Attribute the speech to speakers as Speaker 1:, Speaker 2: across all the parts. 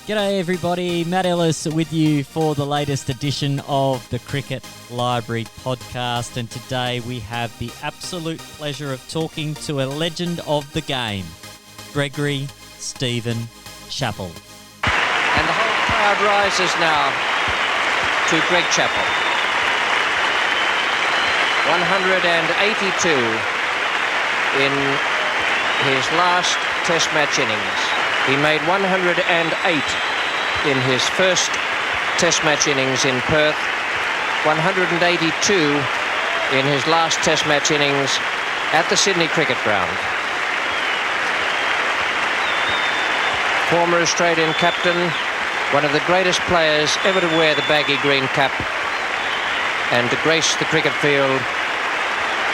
Speaker 1: G'day everybody, Matt Ellis with you for the latest edition of the Cricket Library podcast, and today we have the absolute pleasure of talking to a legend of the game, Gregory Stephen Chappell.
Speaker 2: And the whole crowd rises now to Greg Chappell. 182 in his last Test match innings. He made 108 in his first Test match innings in Perth, 182 in his last Test match innings at the Sydney Cricket Ground. Former Australian captain, one of the greatest players ever to wear the baggy green cap and to grace the cricket field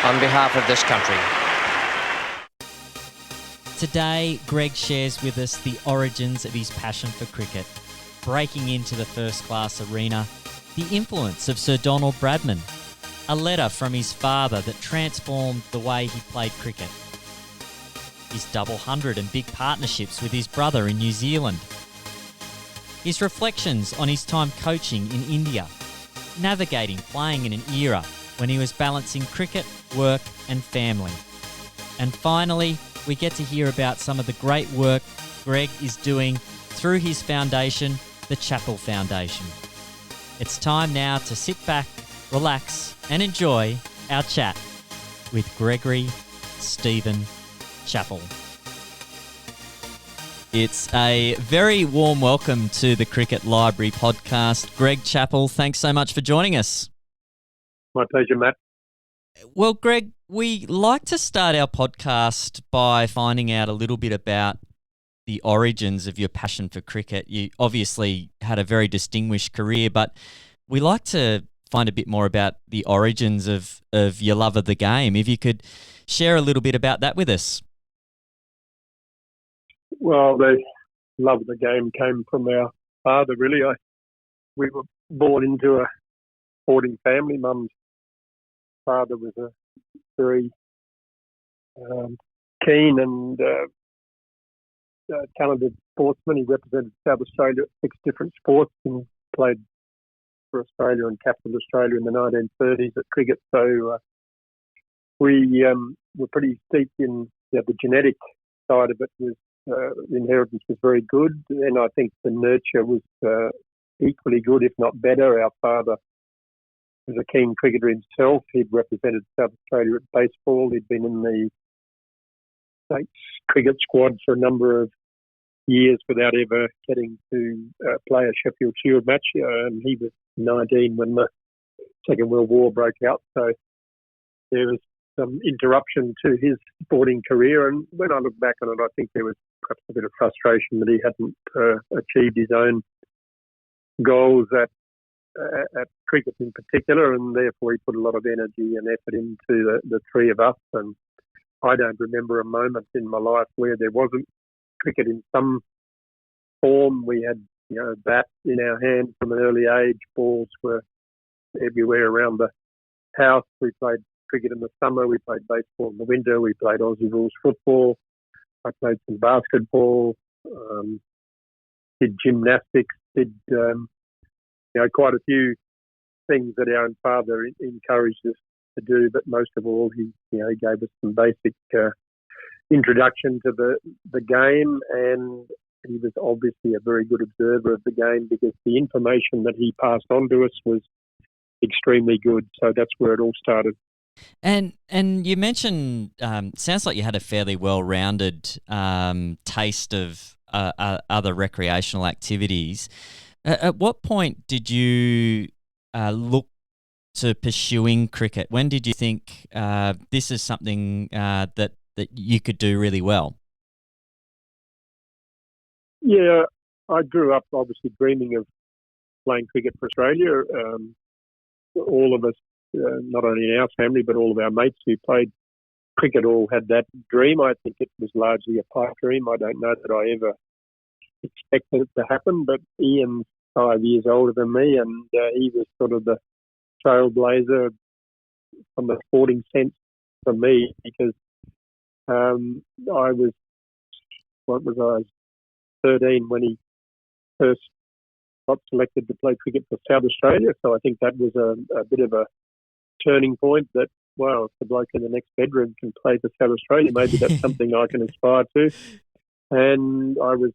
Speaker 2: on behalf of this country.
Speaker 1: Today, Greg shares with us the origins of his passion for cricket, breaking into the first-class arena, the influence of Sir Donald Bradman, a letter from his father that transformed the way he played cricket, his double hundred and big partnerships with his brother in New Zealand, his reflections on his time coaching in India, navigating playing in an era when he was balancing cricket, work and family, and finally, we get to hear about some of the great work Greg is doing through his foundation, the Chappell Foundation. It's time now to sit back, relax, and enjoy our chat with Gregory Stephen Chappell. It's a very warm welcome to the Cricket Library podcast. Greg Chappell, thanks so much for joining us.
Speaker 3: My pleasure, Matt.
Speaker 1: Well, Greg, we like to start our podcast by finding out a little bit about the origins of your passion for cricket. You obviously had a very distinguished career, but we like to find a bit more about the origins of your love of the game. If you could share a little bit about that with us.
Speaker 3: Well, the love of the game came from our father, really. We were born into a sporting family. Mum's father was a very keen and talented sportsman. He represented South Australia at 6 different sports and played for Australia and captained Australia in the 1930s at cricket. So we were pretty steeped in the genetic side of it. The inheritance was very good, and I think the nurture was equally good, if not better. Our father was a keen cricketer himself. He'd represented South Australia at baseball. He'd been in the state's cricket squad for a number of years without ever getting to play a Sheffield Shield match. And he was 19 when the Second World War broke out. So there was some interruption to his sporting career. And when I look back on it, I think there was perhaps a bit of frustration that he hadn't achieved his own goals at cricket in particular, and therefore he put a lot of energy and effort into the three of us. And I don't remember a moment in my life where there wasn't cricket in some form. We had, bats in our hand from an early age. Balls were everywhere around the house. We played cricket in the summer. We played baseball in the winter. We played Aussie rules football. I played some basketball. Did gymnastics. Did quite a few things that our own father encouraged us to do, but most of all, he gave us some basic introduction to the game, and he was obviously a very good observer of the game because the information that he passed on to us was extremely good. So that's where it all started.
Speaker 1: And you mentioned, sounds like you had a fairly well-rounded taste of other recreational activities. At what point did you look to pursuing cricket? When did you think this is something that you could do really well?
Speaker 3: Yeah, I grew up obviously dreaming of playing cricket for Australia. All of us, not only in our family, but all of our mates who played cricket all had that dream. I think it was largely a pipe dream. I don't know that I ever expected it to happen, but Ian's 5 years older than me, and he was sort of the trailblazer from the sporting sense for me because I was 13 when he first got selected to play cricket for South Australia. So I think that was a bit of a turning point that, wow, if the bloke in the next bedroom can play for South Australia, maybe that's something I can aspire to. And I was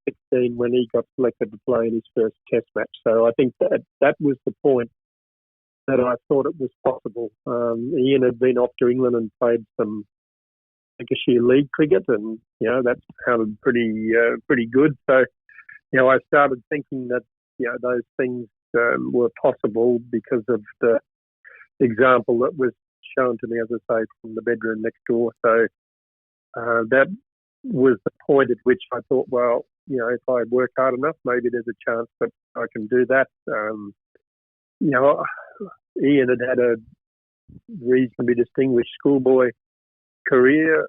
Speaker 3: 16 when he got selected to play in his first test match. So I think that was the point that I thought it was possible. Ian had been off to England and played some Lancashire League cricket, and that sounded pretty good. So I started thinking that those things were possible because of the example that was shown to me, as I say, from the bedroom next door. So that was the point at which I thought, well, if I work hard enough, maybe there's a chance that I can do that. Ian had a reasonably distinguished schoolboy career.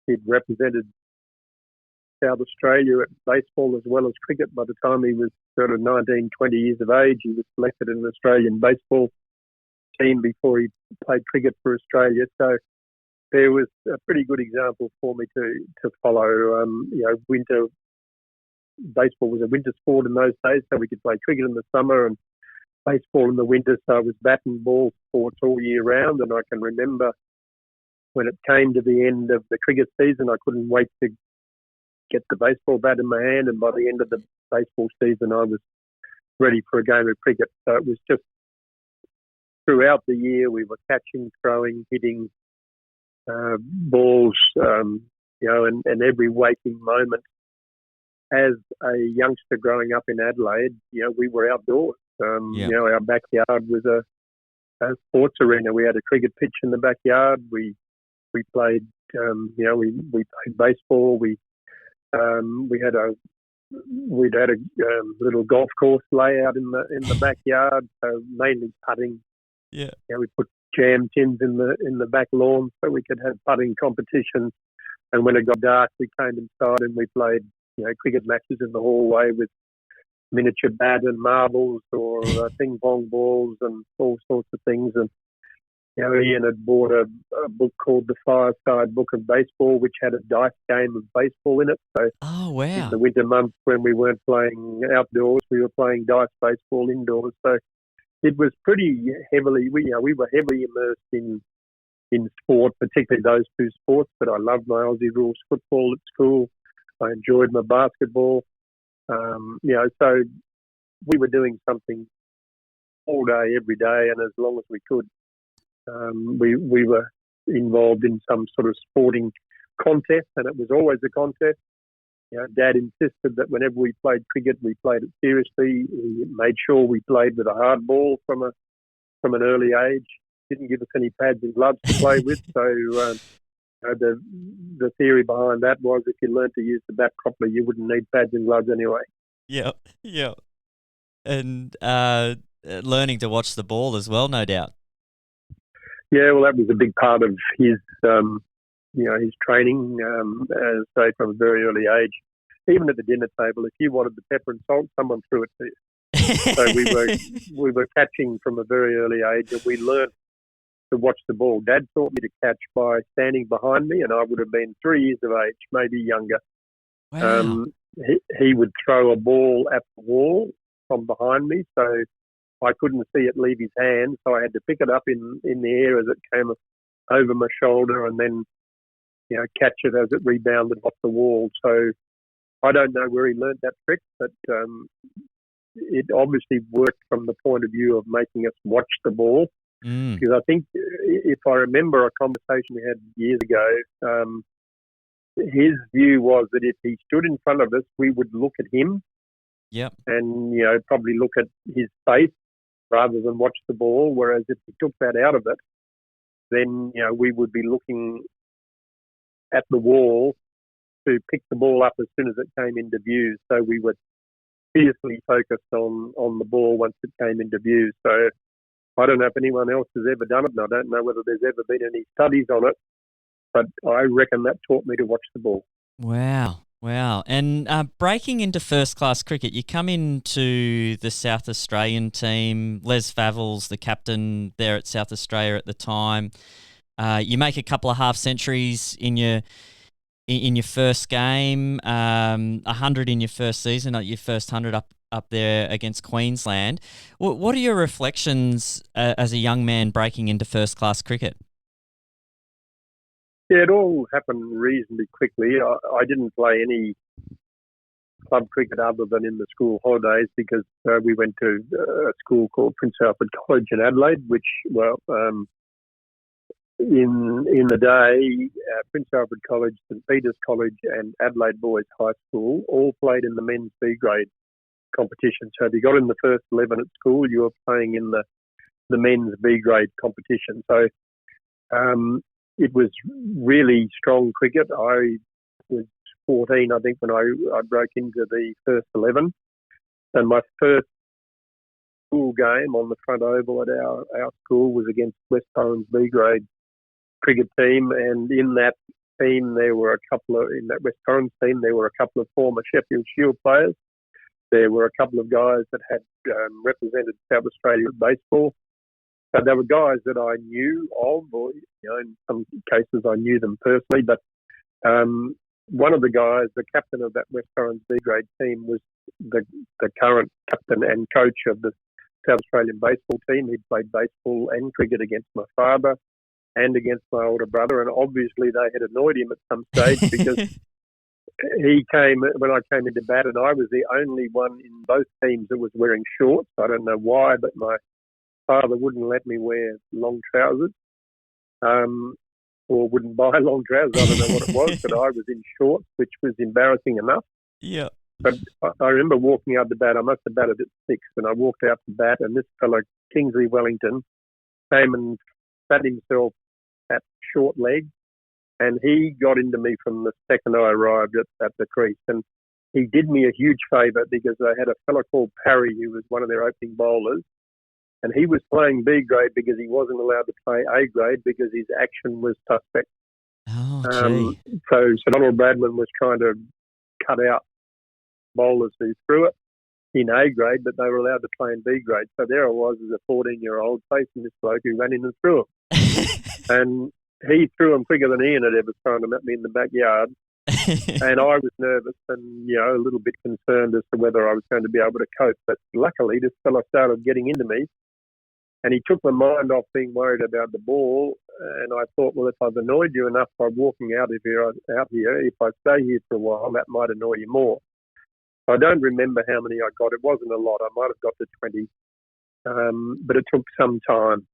Speaker 3: He'd represented South Australia at baseball as well as cricket. By the time he was sort of 19, 20 years of age, he was selected in an Australian baseball team before he played cricket for Australia. So there was a pretty good example for me to follow. Winter baseball was a winter sport in those days, so we could play cricket in the summer and baseball in the winter. So it was bat and ball sports all year round. And I can remember when it came to the end of the cricket season, I couldn't wait to get the baseball bat in my hand. And by the end of the baseball season, I was ready for a game of cricket. So it was just throughout the year, we were catching, throwing, hitting balls, and every waking moment. As a youngster growing up in Adelaide, we were outdoors. Our backyard was a sports arena. We had a cricket pitch in the backyard. We played, we played baseball. We'd had a little golf course layout in the backyard. So mainly putting. Yeah. We put jam tins in the back lawn so we could have putting competitions. And when it got dark, we came inside and we played, cricket matches in the hallway with miniature bat and marbles or ping pong balls and all sorts of things. And Ian had bought a book called The Fireside Book of Baseball, which had a dice game of baseball in it. So in the winter months when we weren't playing outdoors, we were playing dice baseball indoors. So it was pretty heavily, we were heavily immersed in sport, particularly those two sports. But I loved my Aussie rules football at school. I enjoyed my basketball. So we were doing something all day, every day, and as long as we could. We were involved in some sort of sporting contest, and it was always a contest. Dad insisted that whenever we played cricket, we played it seriously. He made sure we played with a hard ball from an early age. Didn't give us any pads and gloves to play with. So the theory behind that was if you learned to use the bat properly, you wouldn't need pads and gloves anyway.
Speaker 1: Yeah. And learning to watch the ball as well, no doubt.
Speaker 3: Yeah, well, that was a big part of his his training, as I say, from a very early age. Even at the dinner table, if you wanted the pepper and salt, someone threw it to you. So we were catching from a very early age, and we learned to watch the ball. Dad taught me to catch by standing behind me, and I would have been 3 years of age, maybe younger.
Speaker 1: Wow.
Speaker 3: He would throw a ball at the wall from behind me, so I couldn't see it leave his hand, so I had to pick it up in the air as it came over my shoulder and then catch it as it rebounded off the wall. So I don't know where he learned that trick, but it obviously worked from the point of view of making us watch the ball. Because I think if I remember a conversation we had years ago, his view was that if he stood in front of us, we would look at him.
Speaker 1: Yep.
Speaker 3: And probably look at his face rather than watch the ball. Whereas if he took that out of it, then we would be looking at the wall to pick the ball up as soon as it came into view. So we were fiercely focused on the ball once it came into view. So I don't know if anyone else has ever done it, and I don't know whether there's ever been any studies on it, but I reckon that taught me to watch the ball.
Speaker 1: Wow. And breaking into first-class cricket, you come into the South Australian team. Les Favell's the captain there at South Australia at the time. You make a couple of half-centuries in your in your first game, 100 in your first season, like your first 100 up there against Queensland. What are your reflections as a young man breaking into first-class cricket?
Speaker 3: Yeah, it all happened reasonably quickly. I didn't play any club cricket other than in the school holidays because we went to a school called Prince Alfred College in Adelaide, which, in the day, Prince Alfred College, St Peter's College and Adelaide Boys High School all played in the men's B grade competition. So if you got in the first 11 at school, you were playing in the men's B grade competition. So it was really strong cricket. I was 14, I think, when I broke into the first 11. And my first school game on the front oval at our school was against West Torrens B grade cricket team. And in that team, in that West Torrens team, there were a couple of former Sheffield Shield players. There were a couple of guys that had represented South Australia at baseball. So there were guys that I knew of, or in some cases I knew them personally. But one of the guys, the captain of that West Torrens B grade team, was the current captain and coach of the South Australian baseball team. He'd played baseball and cricket against my father and against my older brother, and obviously they had annoyed him at some stage because he came when I came into bat, and I was the only one in both teams that was wearing shorts. I don't know why, but my father wouldn't let me wear long trousers, or wouldn't buy long trousers. I don't know what it was, but I was in shorts, which was embarrassing enough.
Speaker 1: Yeah.
Speaker 3: But I remember walking out the bat. I must have batted at 6, and I walked out the bat, and this fellow, Kingsley Wellington, came and sat himself at short leg, and he got into me from the second I arrived at the crease. And he did me a huge favour because they had a fellow called Parry who was one of their opening bowlers, and he was playing B grade because he wasn't allowed to play A grade because his action was suspect.
Speaker 1: Oh, gee.
Speaker 3: So Sir Donald Bradman was trying to cut out bowlers who threw it in A grade, but they were allowed to play in B grade. So there I was as a 14-year-old facing this bloke who ran in and threw him. And he threw him quicker than Ian had ever thrown him at me in the backyard. And I was nervous and, a little bit concerned as to whether I was going to be able to cope. But luckily, this fellow started getting into me, and he took my mind off being worried about the ball. And I thought, well, if I've annoyed you enough by walking out here, if I stay here for a while, that might annoy you more. I don't remember how many I got. It wasn't a lot. I might have got to 20. But it took some time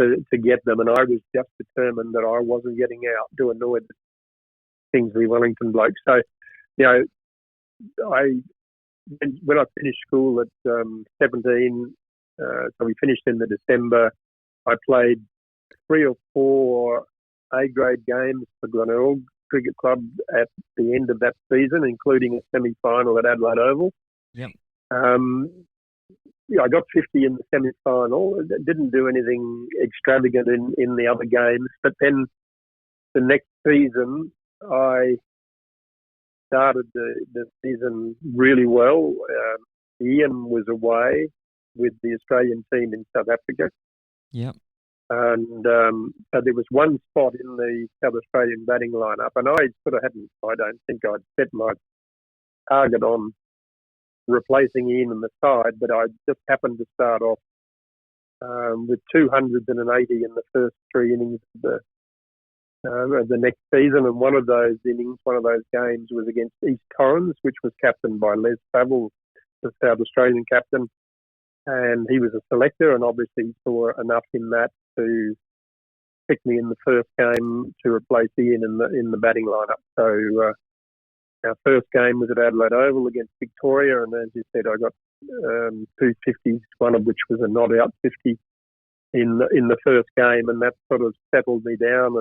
Speaker 3: to get them. And I was just determined that I wasn't getting out to annoy the Kingsley Wellington bloke. So, when I finished school at 17, so we finished in the December, I played 3 or 4 A-grade games for Glenelg Cricket Club at the end of that season, including a semi-final at Adelaide Oval.
Speaker 1: Yep.
Speaker 3: I got 50 in the semi-final. Didn't do anything extravagant in the other games. But then the next season, I started the season really well. Ian was away with the Australian team in South Africa.
Speaker 1: Yep.
Speaker 3: And so there was one spot in the South Australian batting lineup, and I don't think I'd set my target on replacing Ian in the side, but I just happened to start off with 200s and an 80 in the first 3 innings of the next season. And one of those games was against East Torrens, which was captained by Les Favell, the South Australian captain. And he was a selector, and obviously he saw enough in that to pick me in the first game to replace Ian in the batting lineup. So our first game was at Adelaide Oval against Victoria, and as you said, I got 2 50s, one of which was a not-out 50 in the first game, and that sort of settled me down.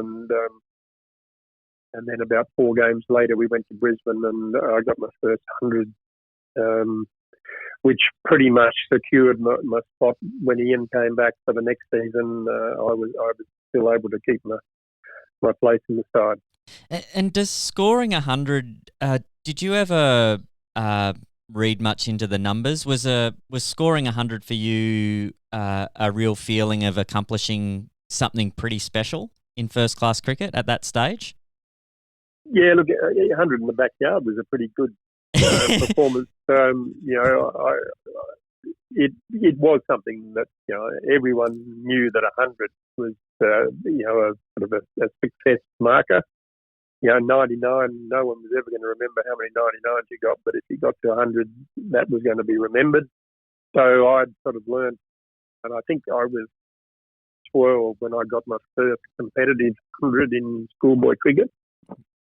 Speaker 3: And then about 4 games later, we went to Brisbane, and I got my first 100. Which pretty much secured my spot when Ian came back for the next season. I was still able to keep my place in the side.
Speaker 1: And does scoring 100? Did you ever read much into the numbers? Was scoring 100 for you a real feeling of accomplishing something pretty special in first class cricket at that stage?
Speaker 3: Yeah, look, 100 in the backyard was a pretty good performance. It was something that everyone knew that 100 was a sort of a success marker. 99, no one was ever going to remember how many 99s you got, but if you got to 100, that was going to be remembered. So I'd sort of learned, and I think I was 12 when I got my first competitive 100 in schoolboy cricket.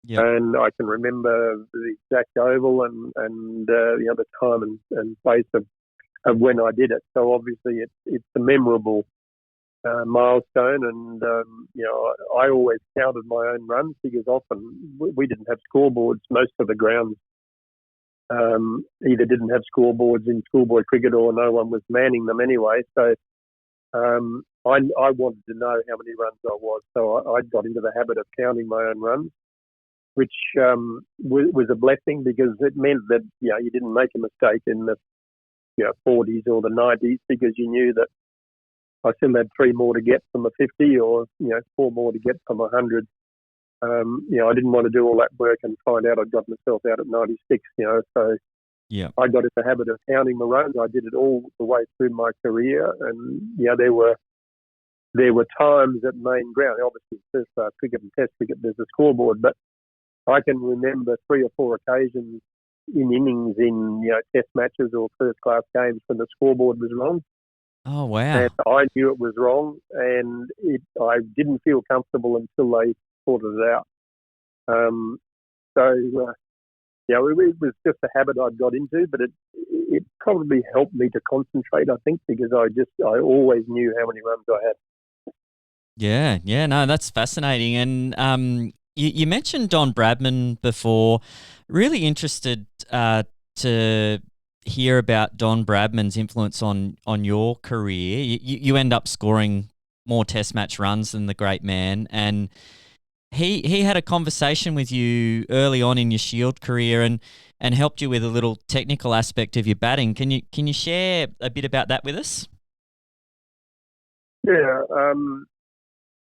Speaker 1: Yep.
Speaker 3: And I can remember the exact oval and the time and place of when I did it. So obviously it's a memorable milestone, and I always counted my own runs because often we didn't have scoreboards. Most of the grounds either didn't have scoreboards in schoolboy cricket or no one was manning them anyway. So I wanted to know how many runs I was, so I got into the habit of counting my own runs, which was a blessing because it meant that you didn't make a mistake in the 40s or the 90s because you knew that I still had 3 more to get from a 50 or 4 more to get from 100. I didn't want to do all that work and find out I'd got myself out at 96. So
Speaker 1: Yeah.
Speaker 3: I got in the habit of counting my runs. I did it all the way through my career, and there were times at main ground. Obviously, first class cricket and Test cricket, there's a scoreboard, but I can remember 3 or 4 occasions in innings in Test matches or first class games when the scoreboard was wrong.
Speaker 1: Oh, wow.
Speaker 3: And I knew it was wrong, and I didn't feel comfortable until they sorted it out. It was just a habit I'd got into, but it probably helped me to concentrate, I think, because I always knew how many runs I had.
Speaker 1: Yeah, no, that's fascinating. And you mentioned Don Bradman before. Really interested to hear about Don Bradman's influence on your career. You end up scoring more Test match runs than the great man, and he had a conversation with you early on in your Shield career and helped you with a little technical aspect of your batting. Can you share a bit about that with us?
Speaker 3: Yeah,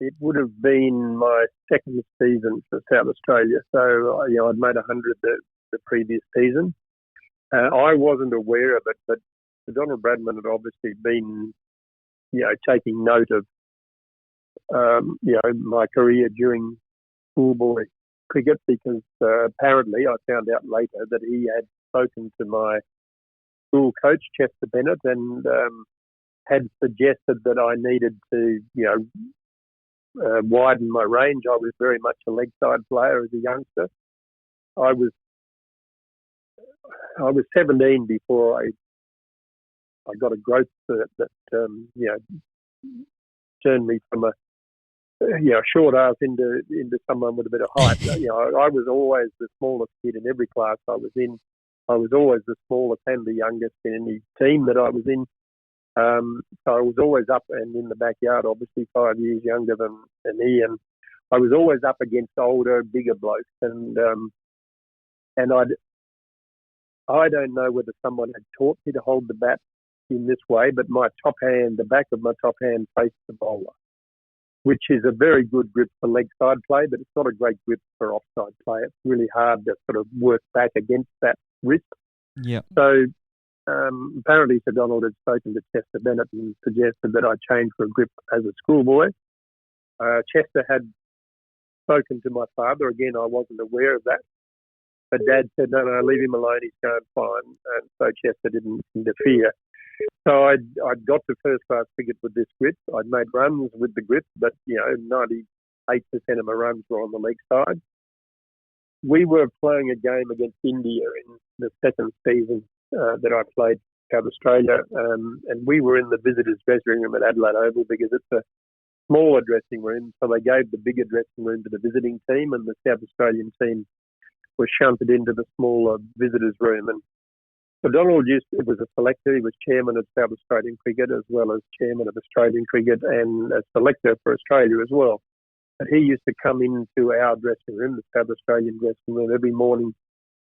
Speaker 3: it would have been my second season for South Australia. So I'd made 100 the previous season. I wasn't aware of it, but Sir Donald Bradman had obviously been taking note of my career during schoolboy cricket because apparently I found out later that he had spoken to my school coach, Chester Bennett, and had suggested that I needed to, widen my range. I was very much a leg side player as a youngster. I was 17 before I got a growth spurt that turned me from a short ass into someone with a bit of height. I was always the smallest kid in every class I was in. I was always the smallest and the youngest in any team that I was in. So I was always up and in the backyard, obviously 5 years younger than he, and I was always up against older, bigger blokes. And I don't know whether someone had taught me to hold the bat in this way, but my top hand, the back of my top hand faced the bowler, which is a very good grip for leg side play, but it's not a great grip for offside play. It's really hard to sort of work back against that wrist.
Speaker 1: Yeah.
Speaker 3: So apparently Sir Donald had spoken to Chester Bennett and suggested that I change for a grip as a schoolboy. Chester had spoken to my father. Again, I wasn't aware of that. But Dad said, no, leave him alone, he's going fine. And so Chester didn't interfere. So I'd got to first class cricket with this grip. I'd made runs with the grip, but 98% of my runs were on the leg side. We were playing a game against India in the second season that I played South Australia, and we were in the visitors' dressing room at Adelaide Oval because it's a smaller dressing room. So they gave the bigger dressing room to the visiting team, and the South Australian team was shunted into the smaller visitors' room. And so Donald was a selector. He was chairman of South Australian cricket as well as chairman of Australian cricket and a selector for Australia as well. But he used to come into our dressing room, the South Australian dressing room, every morning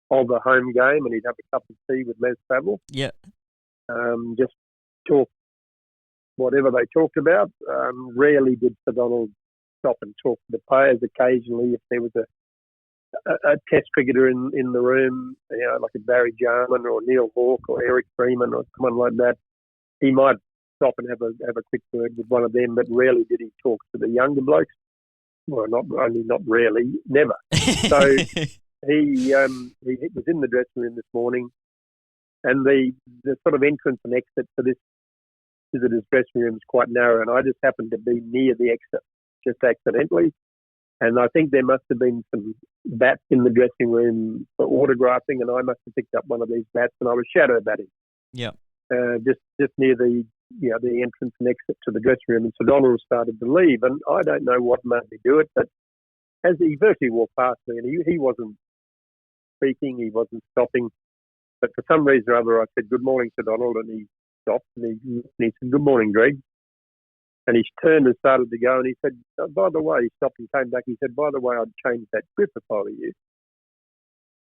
Speaker 3: of a home game, and he'd have a cup of tea with Les Saville.
Speaker 1: Yeah.
Speaker 3: Just talk whatever they talked about. Rarely did Sir Donald stop and talk to the players. Occasionally, if there was a Test cricketer in the room, like a Barry Jarman or Neil Hawke or Eric Freeman or someone like that, he might stop and have a quick word with one of them, but rarely did he talk to the younger blokes. Well, not rarely, never. So he was in the dressing room this morning, and the sort of entrance and exit for this visitor's dressing room is quite narrow, and I just happened to be near the exit, just accidentally. And I think there must have been some bats in the dressing room for autographing, and I must have picked up one of these bats, and I was shadow batting.
Speaker 1: Yeah.
Speaker 3: Just near the entrance and exit to the dressing room, and Sir Donald started to leave, and I don't know what made me do it, but as he virtually walked past me, and he wasn't speaking, he wasn't stopping, but for some reason or other I said, "Good morning, Sir Donald," and he stopped, and he said, "Good morning, Greg." And he turned and started to go, and he said, "By the way," he stopped and came back, he said, "By the way, I'd change that grip if I were you."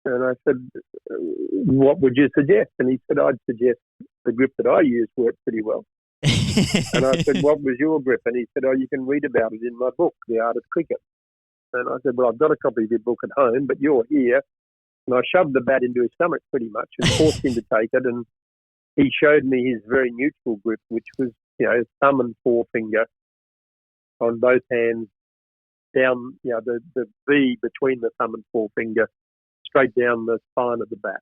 Speaker 3: And I said, "What would you suggest?" And he said, "I'd suggest the grip that I use worked pretty well." And I said, "What was your grip?" And he said, "Oh, you can read about it in my book, The Art of Cricket." And I said, "Well, I've got a copy of your book at home, but you're here." And I shoved the bat into his stomach pretty much and forced him to take it. And he showed me his very neutral grip, which was, his thumb and forefinger on both hands down, the V between the thumb and forefinger, straight down the spine of the bat.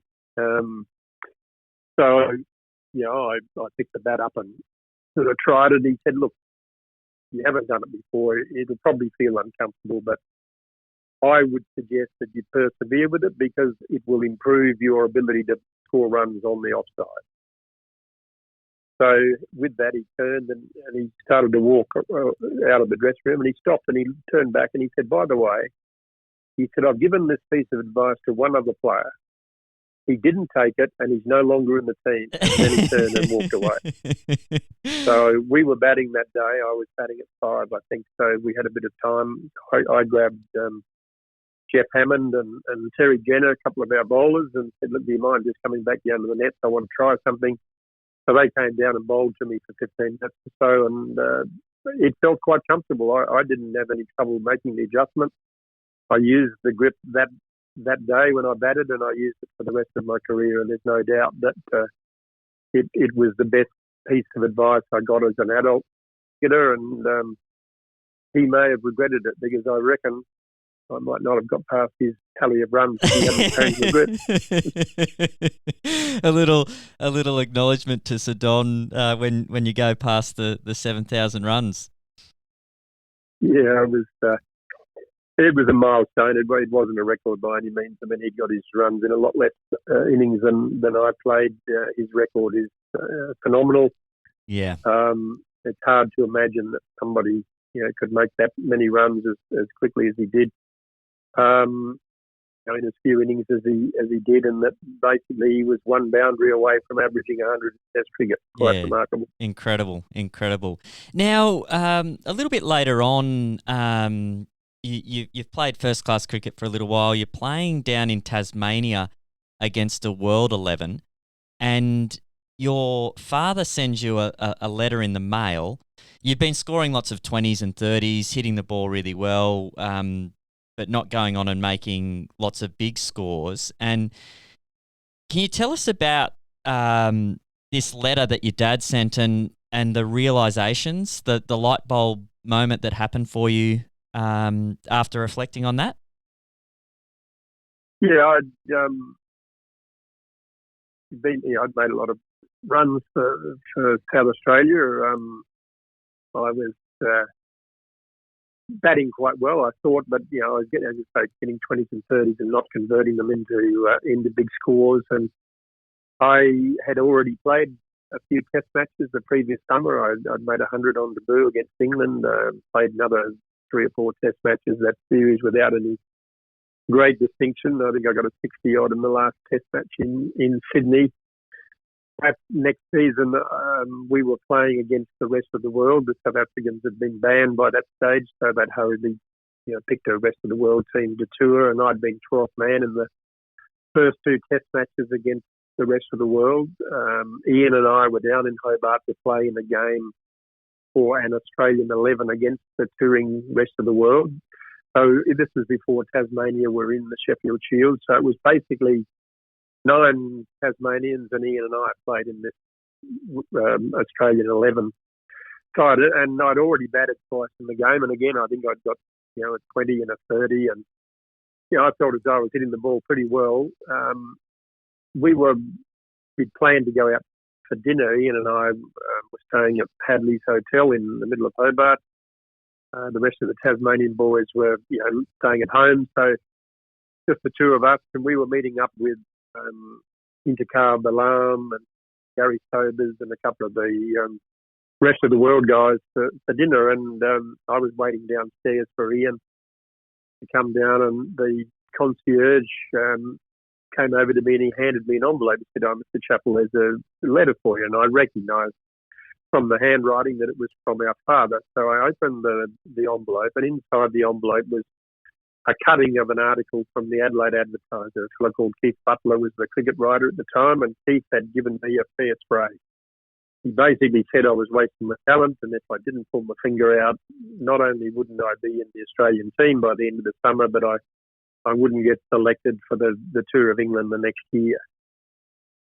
Speaker 3: I picked the bat up and sort of tried it. He said, "Look, you haven't done it before. It'll probably feel uncomfortable, but I would suggest that you persevere with it because it will improve your ability to score runs on the offside." So with that, he turned and he started to walk out of the dressing room, and he stopped and he turned back and he said, "By the way," he said, "I've given this piece of advice to one other player. He didn't take it and he's no longer in the team." And then he turned and walked away. So we were batting that day. I was batting at 5, I think. So we had a bit of time. I grabbed Jeff Hammond and Terry Jenner, a couple of our bowlers, and said, "Look, do you mind just coming back down to the nets? I want to try something." So they came down and bowled to me for 15 minutes or so, and it felt quite comfortable. I didn't have any trouble making the adjustment. I used the grip that day when I batted, and I used it for the rest of my career, and there's no doubt that it was the best piece of advice I got as an adult cricketer, and he may have regretted it because I reckon I might not have got past his tally of runs if he hadn't changed the grip.
Speaker 1: A little acknowledgement to Sir Don when you go past the 7,000 runs.
Speaker 3: Yeah, it was a milestone. It wasn't a record by any means. I mean, he got his runs in a lot less innings than I played. His record is phenomenal.
Speaker 1: Yeah.
Speaker 3: It's hard to imagine that somebody could make that many runs as quickly as he did. In as few innings as he did, and that basically he was one boundary away from averaging 100 Test cricket. Quite remarkable.
Speaker 1: Incredible. Now, a little bit later on, you've played first-class cricket for a little while. You're playing down in Tasmania against a World 11, and your father sends you a letter in the mail. You've been scoring lots of 20s and 30s, hitting the ball really well, but not going on and making lots of big scores. And can you tell us about this letter that your dad sent and the realizations, the light bulb moment that happened for you after reflecting on that?
Speaker 3: Yeah, I'd made a lot of runs for South Australia. I was batting quite well, I thought, but I was getting 20s and 30s and not converting them into big scores. And I had already played a few Test matches the previous summer. I'd made 100 on debut against England. Played another 3 or 4 Test matches that series without any great distinction. I think I got a 60 odd in the last Test match in Sydney. That next season, we were playing against the rest of the world. The South Africans had been banned by that stage, so they'd hurriedly picked a rest of the world team to tour, and I'd been 12th man in the first 2 Test matches against the rest of the world. Ian and I were down in Hobart to play in a game for an Australian 11 against the touring rest of the world. So this was before Tasmania were in the Sheffield Shield. So it was basically 9 Tasmanians, and Ian and I played in this Australian 11 side. And I'd already batted twice in the game. And again, I think I'd got, a 20 and a 30. And, I felt as though I was hitting the ball pretty well. We'd planned to go out for dinner. Ian and I were staying at Hadley's Hotel in the middle of Hobart. The rest of the Tasmanian boys were, staying at home. So just the two of us, and we were meeting up with Intikar Balam and Gary Sobers and a couple of the rest of the world guys for dinner. And I was waiting downstairs for Ian to come down, and the concierge came over to me and he handed me an envelope. He said, "Oh, Mr. Chappell, there's a letter for you." And I recognised from the handwriting that it was from our father. So I opened the envelope, and inside the envelope was a cutting of an article from the Adelaide Advertiser. A fellow called Keith Butler was the cricket writer at the time, and Keith had given me a fair spray. He basically said I was wasting my talent, and if I didn't pull my finger out, not only wouldn't I be in the Australian team by the end of the summer, but I wouldn't get selected for the tour of England the next year.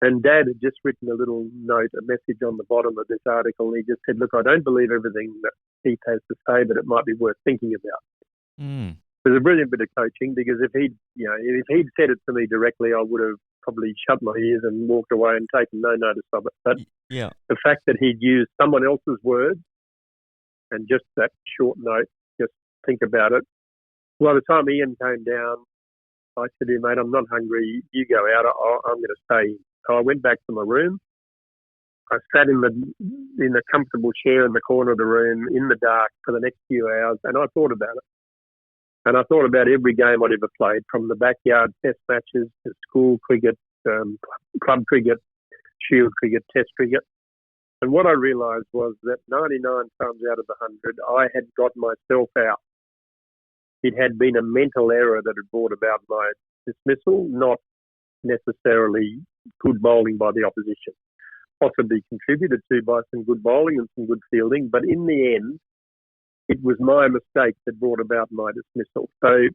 Speaker 3: And Dad had just written a little note, a message on the bottom of this article. He just said, "Look, I don't believe everything that Keith has to say, but it might be worth thinking about."
Speaker 1: Mm.
Speaker 3: It was a brilliant bit of coaching, because if he'd said it to me directly, I would have probably shut my ears and walked away and taken no notice of it. But
Speaker 1: yeah,
Speaker 3: the fact that he'd used someone else's words and just that short note, just think about it. By the time Ian came down, I said to him, "Mate, I'm not hungry. You go out. I'm going to stay in." So I went back to my room. I sat in a comfortable chair in the corner of the room in the dark for the next few hours, and I thought about it. And I thought about every game I'd ever played, from the backyard test matches to school cricket, club cricket, shield cricket, test cricket. And what I realised was that 99 times out of 100, I had got myself out. It had been a mental error that had brought about my dismissal, not necessarily good bowling by the opposition. Possibly contributed to by some good bowling and some good fielding, but in the end, it was my mistake that brought about my dismissal. So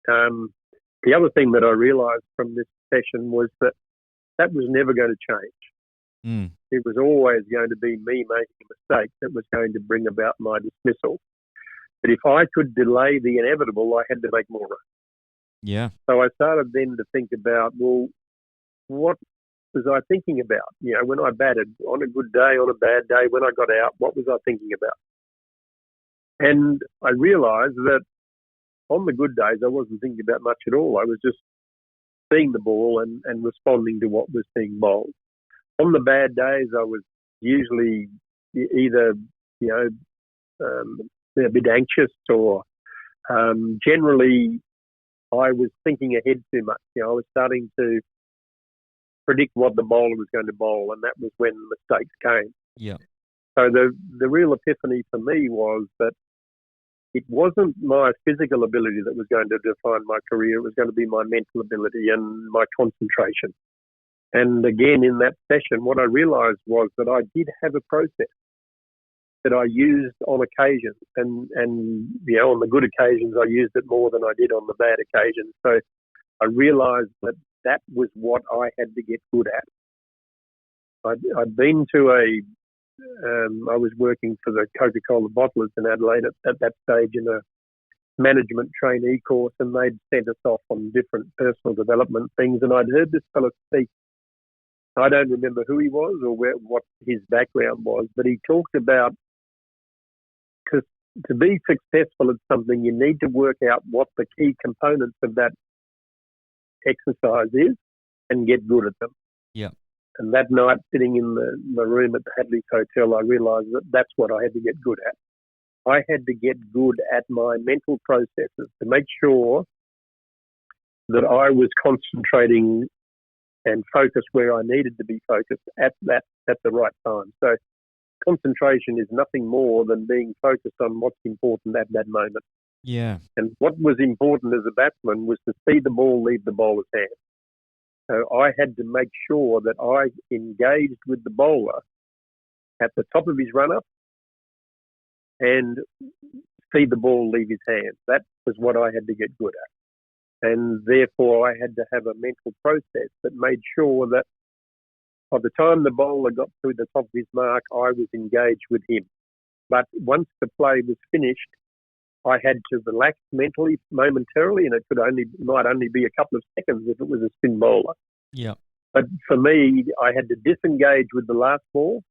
Speaker 3: the other thing that I realised from this session was that was never going to change.
Speaker 1: Mm.
Speaker 3: It was always going to be me making a mistake that was going to bring about my dismissal. But if I could delay the inevitable, I had to make more runs.
Speaker 1: Yeah.
Speaker 3: So I started then to think about, well, what was I thinking about? When I batted, on a good day, on a bad day, when I got out, what was I thinking about? And I realised that on the good days, I wasn't thinking about much at all. I was just seeing the ball and responding to what was being bowled. On the bad days, I was usually either, a bit anxious, or generally I was thinking ahead too much. I was starting to predict what the bowler was going to bowl, and that was when mistakes came.
Speaker 1: Yeah.
Speaker 3: So the real epiphany for me was that it wasn't my physical ability that was going to define my career. It was going to be my mental ability and my concentration. And again, in that session, what I realised was that I did have a process that I used on occasions. And on the good occasions, I used it more than I did on the bad occasions. So I realised that was what I had to get good at. I'd been to I was working for the Coca-Cola bottlers in Adelaide at that stage in a management trainee course, and they'd sent us off on different personal development things, and I'd heard this fellow speak. I don't remember who he was or what his background was, but he talked about, because to be successful at something, you need to work out what the key components of that exercise is and get good at them.
Speaker 1: Yeah.
Speaker 3: And that night, sitting in the room at the Hadley's Hotel, I realised that that's what I had to get good at. I had to get good at my mental processes to make sure that I was concentrating and focused where I needed to be focused at the right time. So concentration is nothing more than being focused on what's important at that moment.
Speaker 1: Yeah.
Speaker 3: And what was important as a batsman was to see the ball leave the bowler's hand. So I had to make sure that I engaged with the bowler at the top of his run-up and see the ball leave his hands. That was what I had to get good at. And therefore, I had to have a mental process that made sure that by the time the bowler got to the top of his mark, I was engaged with him. But once the play was finished, I had to relax mentally momentarily, and it might only be a couple of seconds if it was a spin bowler.
Speaker 1: Yeah.
Speaker 3: But for me, I had to disengage with the last ball,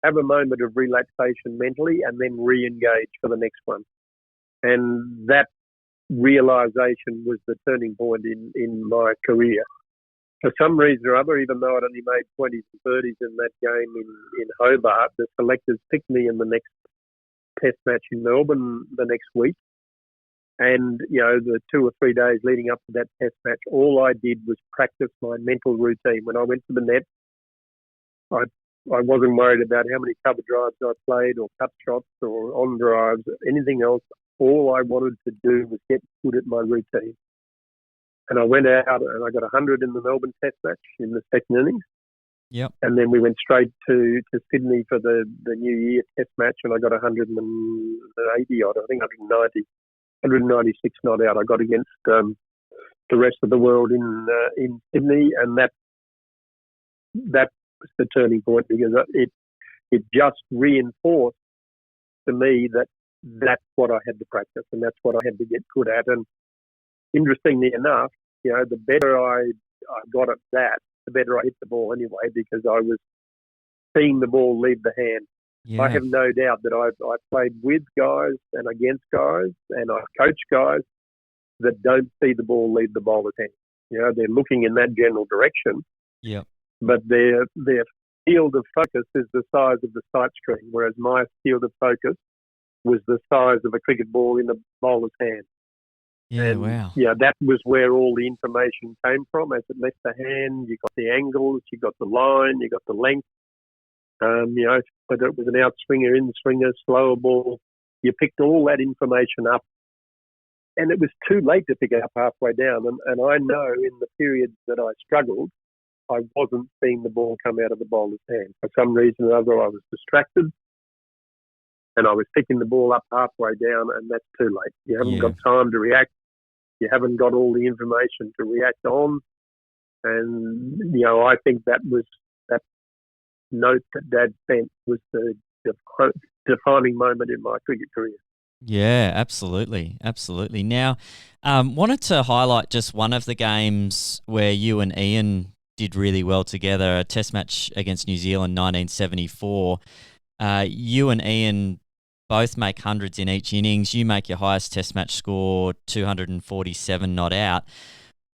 Speaker 3: have a moment of relaxation mentally, and then re-engage for the next one. And that realisation was the turning point in my career. For some reason or other, even though I'd only made 20s and 30s in that game in Hobart, the selectors picked me in the next test match in Melbourne the next week. And, the 2 or 3 days leading up to that test match, all I did was practice my mental routine. When I went to the net, I wasn't worried about how many cover drives I played or cut shots or on drives, anything else. All I wanted to do was get good at my routine. And I went out and I got 100 in the Melbourne test match in the second innings.
Speaker 1: Yep.
Speaker 3: And then we went straight to Sydney for the New Year test match, and I got 180 odd, I think 196 not out. I got against the rest of the world in Sydney, and that was the turning point, because it just reinforced to me that that's what I had to practice and that's what I had to get good at. And interestingly enough, the better I got at that, the better I hit the ball anyway, because I was seeing the ball leave the hand.
Speaker 1: Yeah.
Speaker 3: I have no doubt that I played with guys and against guys, and I coach guys that don't see the ball leave the bowler's hand. They're looking in that general direction.
Speaker 1: Yeah.
Speaker 3: But their field of focus is the size of the sight screen, whereas my field of focus was the size of a cricket ball in the bowler's hand.
Speaker 1: Yeah,
Speaker 3: and,
Speaker 1: wow.
Speaker 3: That was where all the information came from. As it left the hand, you got the angles, you got the line, you got the length. Whether it was an out swinger, in swinger, slower ball, you picked all that information up. And it was too late to pick it up halfway down. And I know in the periods that I struggled, I wasn't seeing the ball come out of the bowler's hand. For some reason or other, I was distracted, and I was picking the ball up halfway down, and that's too late. You haven't got time to react. You haven't got all the information to react on. And, I think that note that Dad sent was the defining moment in my cricket career.
Speaker 1: Yeah, absolutely. Absolutely. Now, wanted to highlight just one of the games where you and Ian did really well together, a test match against New Zealand 1974. You and Ian both make hundreds in each innings. You make your highest test match score, 247 not out.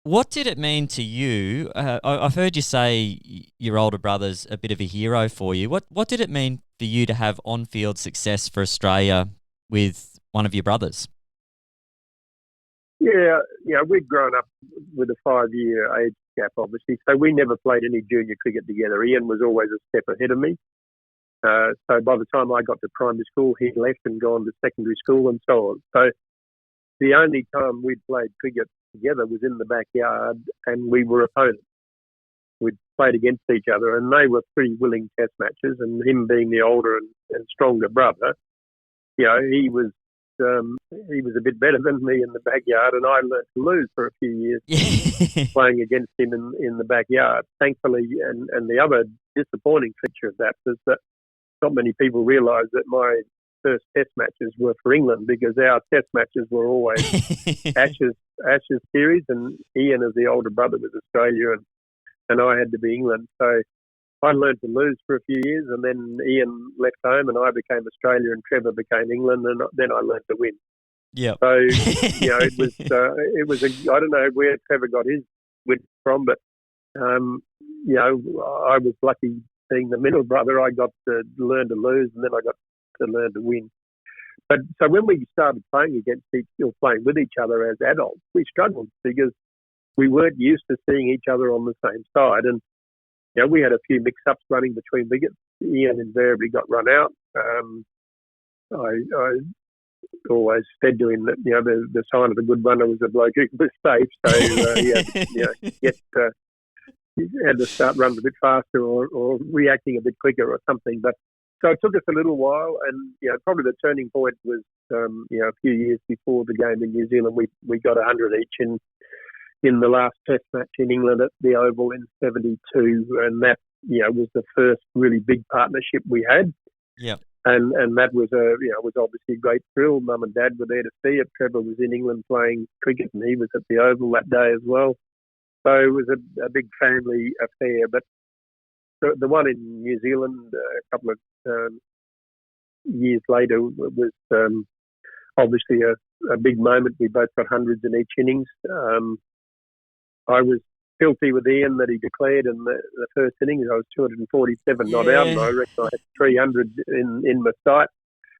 Speaker 1: What did it mean to you? I've heard you say your older brother's a bit of a hero for you. What did it mean for you to have on-field success for Australia with one of your brothers?
Speaker 3: Yeah, we'd grown up with a 5-year age gap, obviously, so we never played any junior cricket together. Ian was always a step ahead of me. So by the time I got to primary school, he'd left and gone to secondary school and so on. So the only time we'd played cricket together was in the backyard, and we were opponents. We'd played against each other, and they were pretty willing test matches, and him being the older and stronger brother, he was a bit better than me in the backyard, and I learned to lose for a few years playing against him in the backyard. Thankfully, and the other disappointing feature of that was that not many people realise that my first test matches were for England, because our test matches were always Ashes series, and Ian, as the older brother, was Australia, and I had to be England. So I learned to lose for a few years, and then Ian left home, and I became Australia, and Trevor became England, and then I learned to win.
Speaker 1: Yeah.
Speaker 3: So it was I don't know where Trevor got his win from, but I was lucky being the middle brother. I got to learn to lose, and then I got to learn to win. But so when we started playing playing with each other as adults, we struggled because we weren't used to seeing each other on the same side, and we had a few mix-ups running between wickets. Ian invariably got run out. I always said to him that the sign of a good runner was a bloke who was safe. So he had to start running a bit faster or reacting a bit quicker or something. But So it took us a little while, and probably the turning point was a few years before the game in New Zealand. We got 100 each in the last Test match in England at the Oval in '72, and that was the first really big partnership we had.
Speaker 1: Yeah.
Speaker 3: And that was was obviously a great thrill. Mum and Dad were there to see it. Trevor was in England playing cricket, and he was at the Oval that day as well. So it was a big family affair. But the one in New Zealand a couple of years later was obviously a big moment. We both got hundreds in each innings. I was filthy with Ian that he declared in the first innings. I was 247 not out, and I reckon I had 300 in my sight.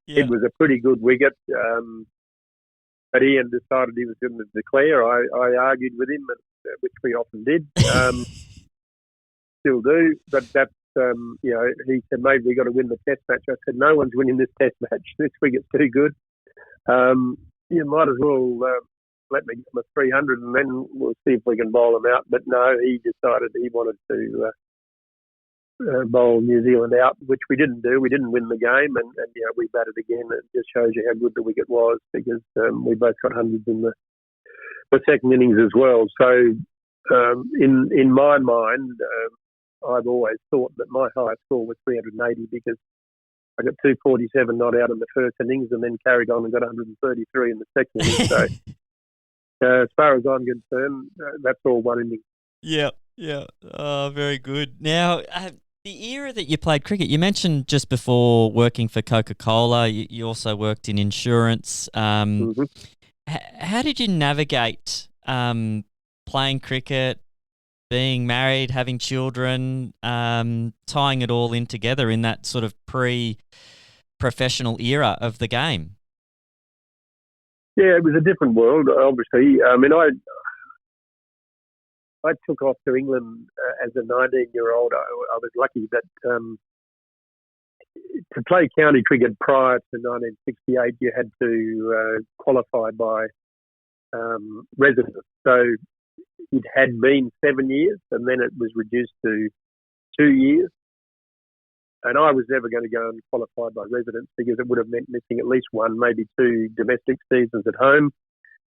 Speaker 3: Yeah. It was a pretty good wicket. But Ian decided he was going to declare. I argued with him, which we often did. Still do. But that's, he said, maybe we got to win the Test match. I said, no one's winning this Test match. This wicket's too good. You might as well let me get my 300 and then we'll see if we can bowl them out. But no, he decided he wanted to bowl New Zealand out, which we didn't do. We didn't win the game, and we batted again. It just shows you how good the wicket was, because we both got hundreds in the second innings as well. So in my mind, I've always thought that my highest score was 380, because I got 247 not out in the first innings and then carried on and got 133 in the second innings. So as far as I'm concerned, that's all one inning.
Speaker 1: Yeah. Very good. Now, the era that you played cricket, you mentioned just before working for Coca-Cola, you also worked in insurance.
Speaker 3: Mm-hmm.
Speaker 1: How did you navigate playing cricket, being married, having children, tying it all in together in that sort of pre-professional era of the game?
Speaker 3: Yeah, it was a different world, obviously. I mean, I took off to England as a 19-year-old. I was lucky that to play county cricket prior to 1968, you had to qualify by residence. So it had been 7 years, and then it was reduced to 2 years. And I was never going to go and qualify by residence, because it would have meant missing at least one, maybe two domestic seasons at home,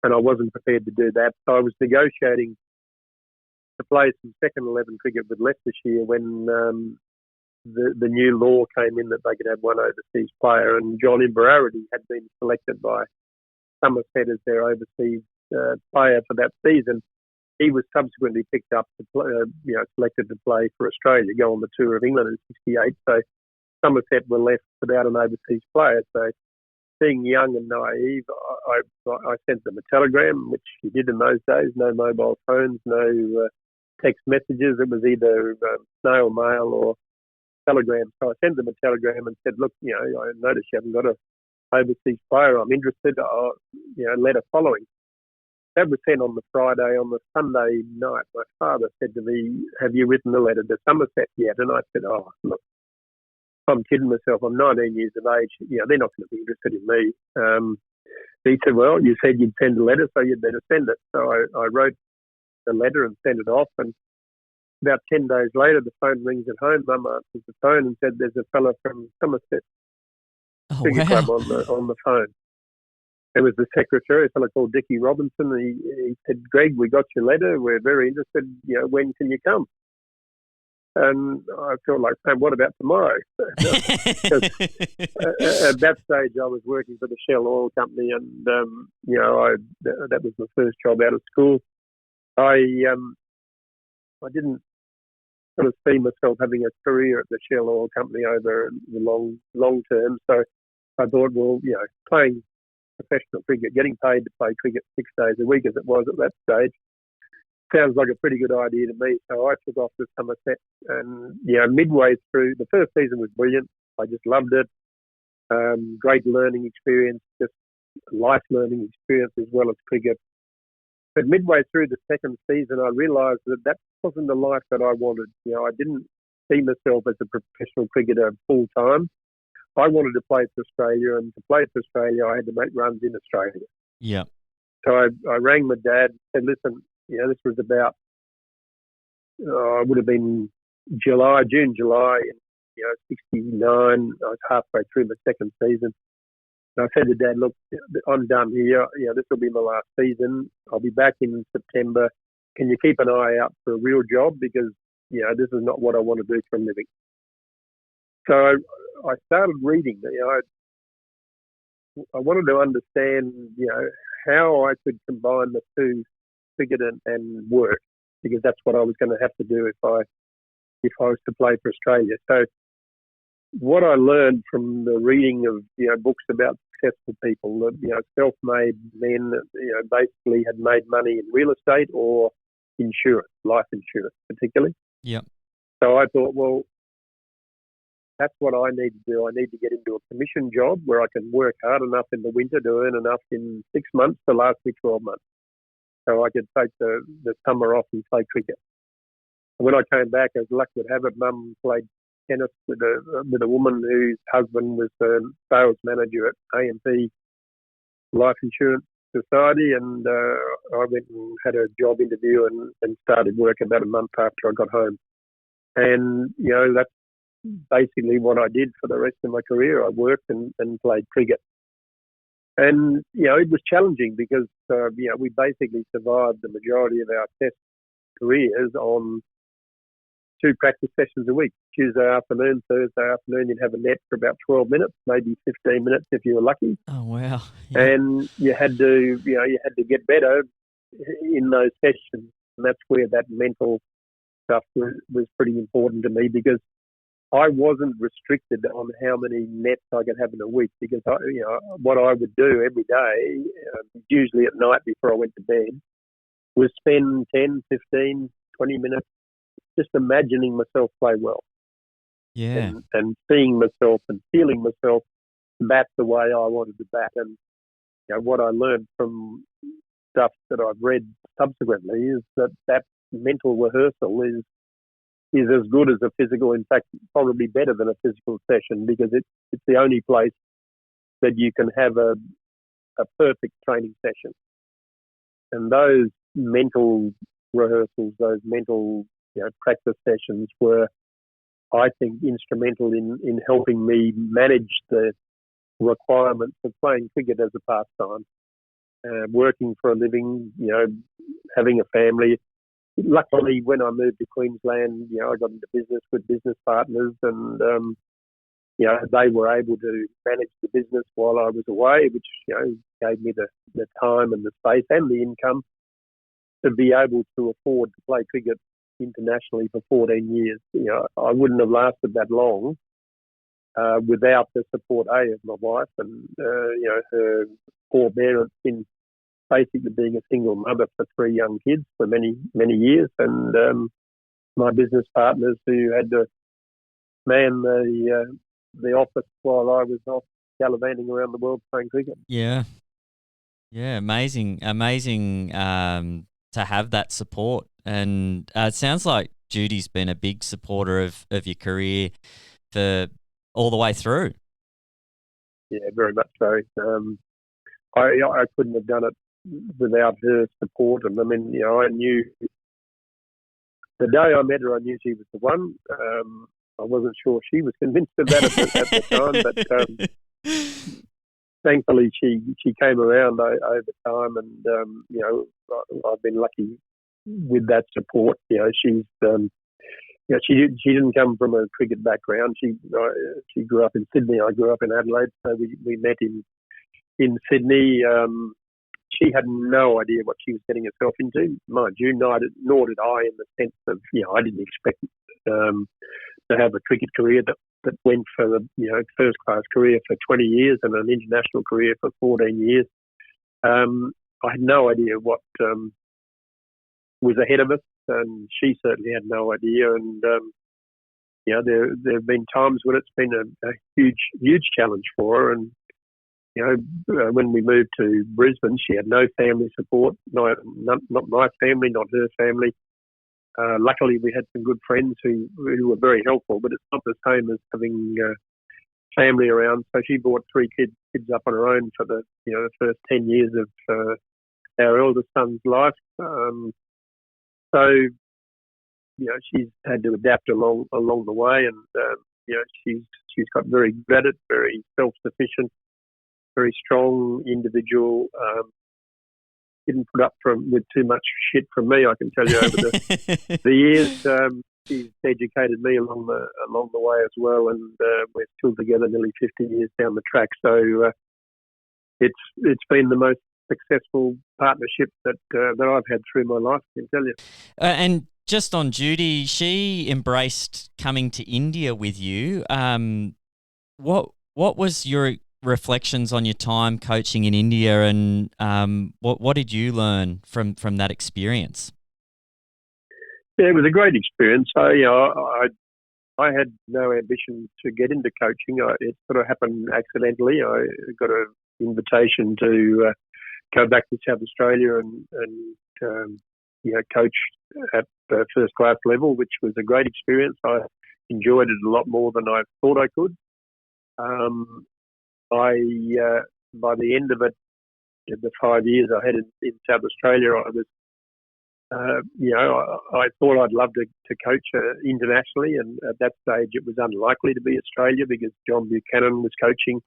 Speaker 3: and I wasn't prepared to do that. So I was negotiating to play some second 11 cricket with Leicestershire when the new law came in that they could have one overseas player, and John Inverarity had been selected by Somerset as their overseas player for that season. He was subsequently picked up to play, selected to play for Australia, go on the tour of England in '68. So Somerset were left without an overseas player. So being young and naive, I sent them a telegram, which you did in those days. No mobile phones, no text messages. It was either snail mail or telegram. So I sent them a telegram and said, look, I noticed you haven't got an overseas player. I'm interested. Letter following. That was sent on the Friday. On the Sunday night, my father said to me, have you written a letter to Somerset yet? And I said, look, I'm kidding myself. I'm 19 years of age. They're not going to be interested in me. He said, well, you said you'd send a letter, so you'd better send it. So I wrote the letter and sent it off. And about 10 days later, the phone rings at home. Mum answers the phone and said, there's a fella from Somerset Cricket Club on the phone. It was the secretary, a fellow called Dickie Robinson. He said, Greg, we got your letter. We're very interested. When can you come? And I felt like saying, what about tomorrow? At that stage, I was working for the Shell Oil Company, and that was my first job out of school. I didn't sort of see myself having a career at the Shell Oil Company over the long term. So I thought, well, playing professional cricket, getting paid to play cricket 6 days a week as it was at that stage, sounds like a pretty good idea to me. So I took off to Somerset, and midway through, the first season was brilliant. I just loved it. Great learning experience, just life learning experience as well as cricket. But midway through the second season, I realised that wasn't the life that I wanted. I didn't see myself as a professional cricketer full time. I wanted to play for Australia, and to play for Australia, I had to make runs in Australia.
Speaker 1: Yeah.
Speaker 3: So I rang my dad and said, listen, this was about, it would have been June, July in '69. I was halfway through the second season. And I said to Dad, look, I'm done here. This will be my last season. I'll be back in September. Can you keep an eye out for a real job? Because, this is not what I want to do for a living. So I started reading. I wanted to understand, how I could combine the two, cricket and work, because that's what I was going to have to do if I was to play for Australia. So what I learned from the reading of books about successful people, that self-made men, basically had made money in real estate or insurance, life insurance particularly.
Speaker 1: Yep.
Speaker 3: So I thought, well, that's what I need to do. I need to get into a commission job where I can work hard enough in the winter to earn enough in 6 months to last me 12 months. So I could take the summer off and play cricket. And when I came back, as luck would have it, Mum played tennis with a woman whose husband was a sales manager at AMP Life Insurance Society, and I went and had a job interview and started work about a month after I got home. And, that's basically what I did for the rest of my career. I worked and played cricket. And, it was challenging because, we basically survived the majority of our test careers on 2 practice sessions a week. Tuesday afternoon, Thursday afternoon, you'd have a net for about 12 minutes, maybe 15 minutes if you were lucky.
Speaker 1: Oh, wow. Yeah.
Speaker 3: And you had to get better in those sessions. And that's where that mental stuff was pretty important to me, because I wasn't restricted on how many nets I could have in a week, because what I would do every day, usually at night before I went to bed, was spend 10, 15, 20 minutes just imagining myself play well.
Speaker 1: Yeah.
Speaker 3: And seeing myself and feeling myself bat the way I wanted to bat. And what I learned from stuff that I've read subsequently is that mental rehearsal is as good as a physical, in fact, probably better than a physical session, because it's the only place that you can have a perfect training session. And those mental rehearsals, those mental practice sessions were, I think, instrumental in helping me manage the requirements of playing cricket as a pastime, working for a living, having a family. Luckily, when I moved to Queensland, I got into business with business partners, and they were able to manage the business while I was away, which gave me the time and the space and the income to be able to afford to play cricket internationally for 14 years. I wouldn't have lasted that long without the support of my wife and her forbearance in basically being a single mother for 3 young kids for many, many years, and my business partners who had to man the office while I was off gallivanting around the world playing cricket.
Speaker 1: Yeah. Yeah, amazing to have that support. And it sounds like Judy's been a big supporter of your career for all the way through.
Speaker 3: Yeah, very much so. I couldn't have done it without her support. And I mean, I knew the day I met her, I knew she was the one. I wasn't sure she was convinced of that at the time, but thankfully she came around over time, and I've been lucky with that support. She's she didn't come from a cricket background. She grew up in Sydney. I grew up in Adelaide, so we met in Sydney. She had no idea what she was getting herself into, mind you, nor did I, in the sense of, I didn't expect to have a cricket career that went for the first class career for 20 years and an international career for 14 years. I had no idea what was ahead of us, and she certainly had no idea. And there have been times when it's been a huge challenge for her. And when we moved to Brisbane, she had no family support, not my family, not her family. Luckily, we had some good friends who were very helpful, but it's not the same as having family around. So she brought 3 kids up on her own for the first 10 years of our eldest son's life. So she's had to adapt along the way, and she's got very good at it, very self-sufficient, very strong individual. Didn't put up with too much shit from me, I can tell you, over the years. She's educated me along the way as well, and we're still together nearly 50 years down the track. So it's been the most successful partnership that I've had through my life, I can tell you.
Speaker 1: And just on Judy, she embraced coming to India with you. What was your reflections on your time coaching in India, and what did you learn from that experience?
Speaker 3: Yeah, it was a great experience. I had no ambition to get into coaching. It sort of happened accidentally. I got an invitation to go back to South Australia and coach at the first class level, which was a great experience. I enjoyed it a lot more than I thought I could. By the end of it, the 5 years I had in South Australia, I was, I thought I'd love to coach internationally, and at that stage it was unlikely to be Australia because John Buchanan was coaching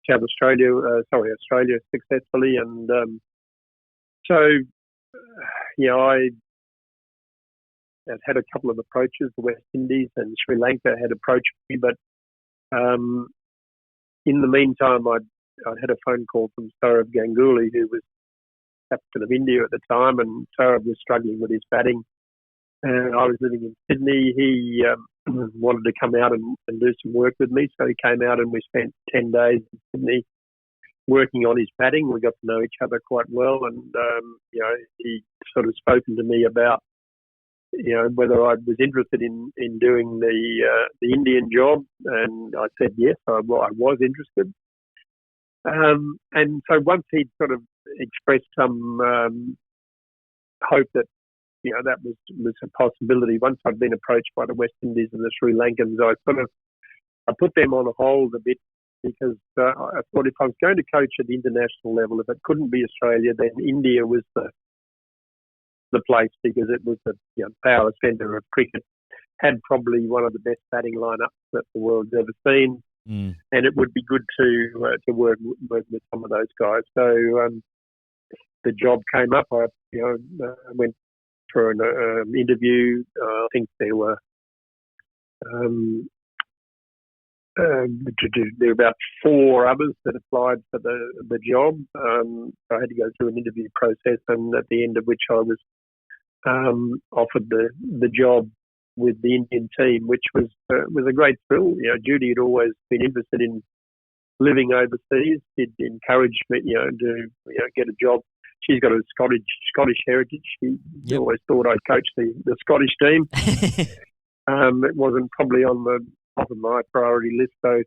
Speaker 3: Australia successfully, and I had a couple of approaches. The West Indies and Sri Lanka had approached me, but in the meantime, I'd had a phone call from Saurav Ganguly, who was captain of India at the time, and Saurav was struggling with his batting. And I was living in Sydney. He wanted to come out and do some work with me, so he came out and we spent 10 days in Sydney working on his batting. We got to know each other quite well, and he sort of spoken to me about whether I was interested in doing the Indian job, and I said yes, I was interested. And so once he'd sort of expressed some hope that that was a possibility, once I'd been approached by the West Indies and the Sri Lankans, I put them on hold a bit, because I thought if I was going to coach at the international level, if it couldn't be Australia, then India was the place, because it was the power centre of cricket, had probably one of the best batting lineups that the world's ever seen, and it would be good to work with some of those guys. So the job came up. I went for an interview. I think there were about 4 others that applied for the job. I had to go through an interview process, and at the end of which I was offered the job with the Indian team, which was a great thrill. Judy had always been interested in living overseas. She'd encouraged me, to get a job. She's got a Scottish heritage. She always thought I'd coach the Scottish team. It wasn't probably on the top of my priority list, so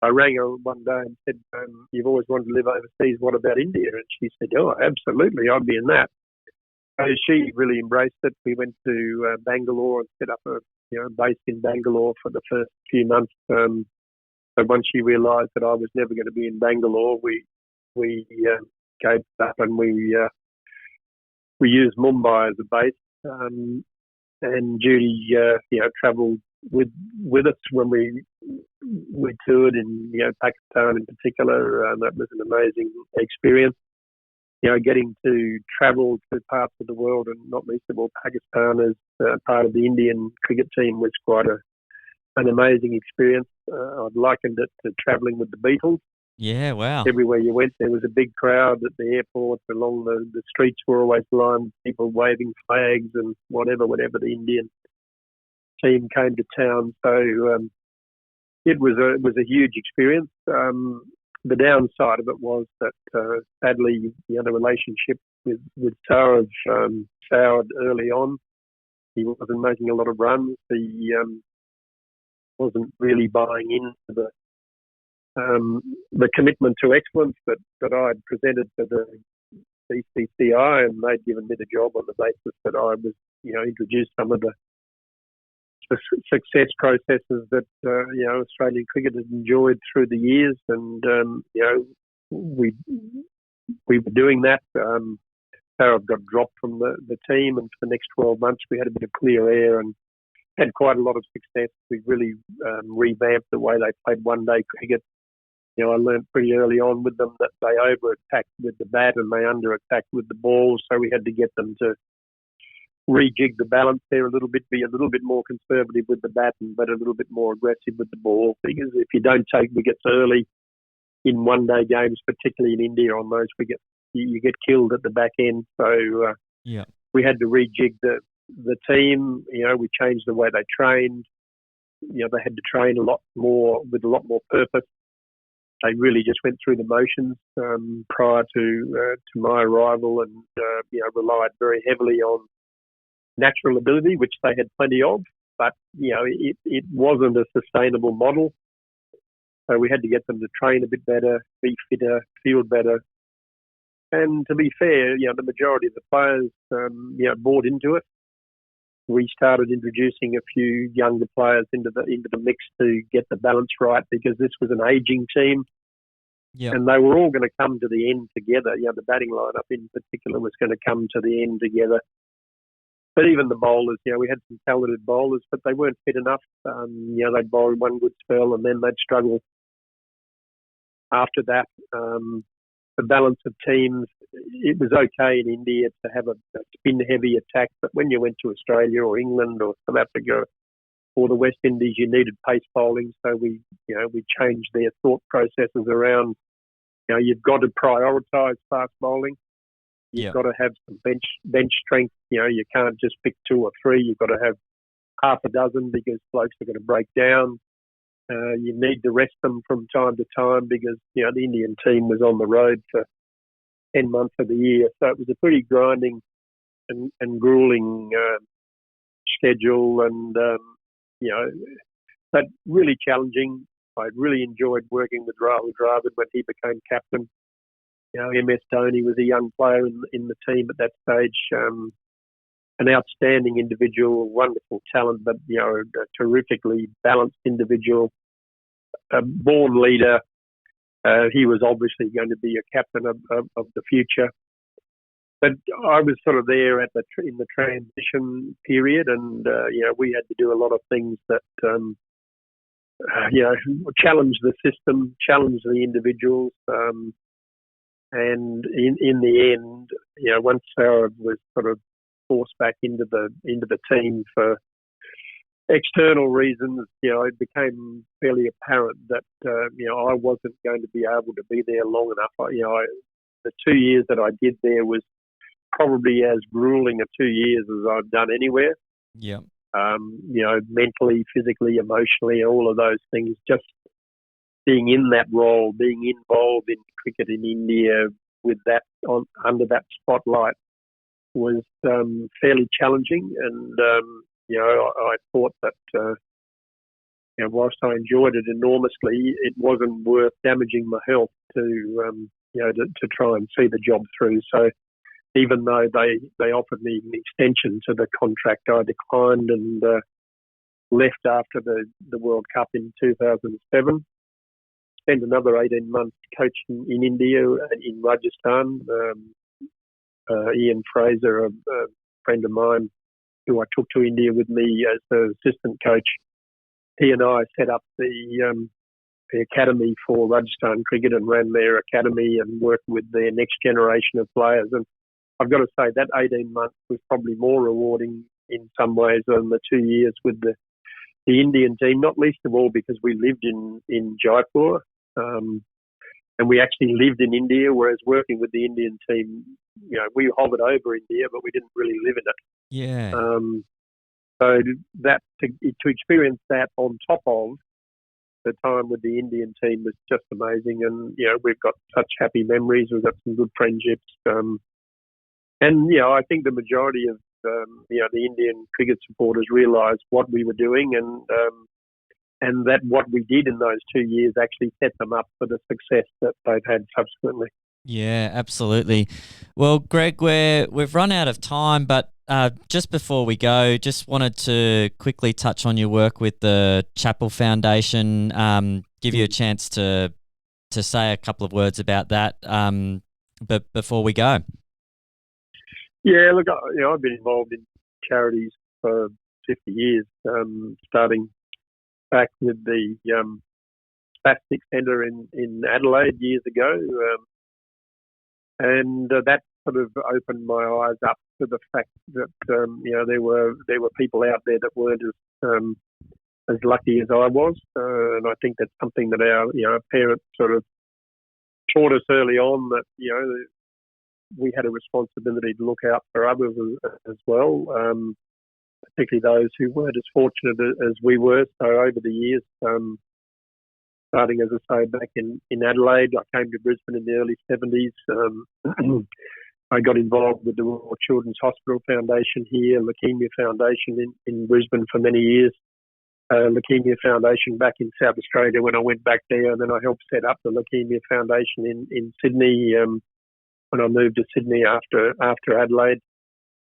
Speaker 3: I rang her one day and said, "You've always wanted to live overseas. What about India?" And she said, "Oh, absolutely, I'd be in that." So she really embraced it. We went to Bangalore and set up a base in Bangalore for the first few months. So once she realised that I was never going to be in Bangalore, we gave it up, and we used Mumbai as a base. And Judy, travelled with us when we toured in Pakistan in particular. That was an amazing experience. Getting to travel to parts of the world, and not least of all Pakistan, as part of the Indian cricket team, was quite an amazing experience. I'd likened it to travelling with the Beatles.
Speaker 1: Yeah, wow.
Speaker 3: Everywhere you went, there was a big crowd at the airport. Along the streets were always lined with people waving flags and whatever the Indian team came to town. So it was a huge experience. The downside of it was that sadly the relationship with Saurav soured early on. He wasn't making a lot of runs. He wasn't really buying into the commitment to excellence that I had presented to the BCCI, and they'd given me the job on the basis that I was, introduced some of the success processes that Australian cricket has enjoyed through the years, and we were doing that. Saurav got dropped from the team, and for the next 12 months we had a bit of clear air, and had quite a lot of success. We really revamped the way they played one-day cricket. I learned pretty early on with them that they over-attacked with the bat and they under-attacked with the ball, so we had to get them to rejig the balance there a little bit, be a little bit more conservative with the bat, but a little bit more aggressive with the ball. Because if you don't take wickets early in one-day games, particularly in India on those wickets, you get killed at the back end. So we had to rejig the team. We changed the way they trained. They had to train a lot more with a lot more purpose. They really just went through the motions prior to my arrival, and relied very heavily on natural ability, which they had plenty of, but it wasn't a sustainable model. So we had to get them to train a bit better, be fitter, field better. And to be fair, the majority of the players bought into it. We started introducing a few younger players into the mix to get the balance right, because this was an aging team.
Speaker 1: Yep.
Speaker 3: And they were all going to come to the end together. The batting lineup in particular was going to come to the end together. But even the bowlers, we had some talented bowlers, but they weren't fit enough. They'd bowl one good spell and then they'd struggle after that. The balance of teams, it was okay in India to have a spin-heavy attack, but when you went to Australia or England or South Africa or the West Indies, you needed pace bowling. So we changed their thought processes around. You've got to prioritise fast bowling. You've got to have some bench strength. You can't just pick 2 or 3. You've got to have half a dozen, because blokes are going to break down. You need to rest them from time to time, because the Indian team was on the road for 10 months of the year. So it was a pretty grinding and grueling schedule, and but really challenging. I really enjoyed working with Rahul Dravid when he became captain. MS Dhoni was a young player in the team at that stage. An outstanding individual, wonderful talent, but a terrifically balanced individual, a born leader. He was obviously going to be a captain of the future. But I was sort of there in the transition period, and we had to do a lot of things that challenge the system, challenge the individuals. And in the end, once Sarah was sort of forced back into the team for external reasons, it became fairly apparent that I wasn't going to be able to be there long enough. The 2 years that I did there was probably as grueling a 2 years as I've done anywhere.
Speaker 1: Yeah.
Speaker 3: Mentally, physically, emotionally, all of those things. Just being in that role, being involved in cricket in India with that under that spotlight was fairly challenging. And I thought that whilst I enjoyed it enormously, it wasn't worth damaging my health to try and see the job through. So even though they offered me an extension to the contract, I declined and left after the World Cup in 2007. Spent another 18 months coaching in India, in Rajasthan. Ian Fraser, a friend of mine who I took to India with me as an assistant coach, he and I set up the academy for Rajasthan cricket and ran their academy and worked with their next generation of players. And I've got to say that 18 months was probably more rewarding in some ways than the 2 years with the Indian team, not least of all because we lived in Jaipur. And we actually lived in India, whereas working with the Indian team, we hovered over India, but we didn't really live in it.
Speaker 1: Yeah.
Speaker 3: So that to experience that on top of the time with the Indian team was just amazing. And, we've got such happy memories. We've got some good friendships. And, I think the majority of, the Indian cricket supporters realised what we were doing and that what we did in those 2 years actually set them up for the success that they've had subsequently.
Speaker 1: Yeah, absolutely. Well, Greg, we've run out of time, but just before we go, just wanted to quickly touch on your work with the Chappell Foundation, give you a chance to say a couple of words about that, but before we go.
Speaker 3: Yeah, look, I've been involved in charities for 50 years, starting back with the Spastic Centre in Adelaide years ago. And that sort of opened my eyes up to the fact that, there were people out there that weren't as lucky as I was. And I think that's something that our parents sort of taught us early on, that, we had a responsibility to look out for others as well, particularly those who weren't as fortunate as we were. So over the years, starting, as I say, back in Adelaide, I came to Brisbane in the early 70s. I got involved with the Royal Children's Hospital Foundation here, Leukemia Foundation in Brisbane for many years, Leukemia Foundation back in South Australia when I went back there, and then I helped set up the Leukemia Foundation in Sydney when I moved to Sydney after Adelaide.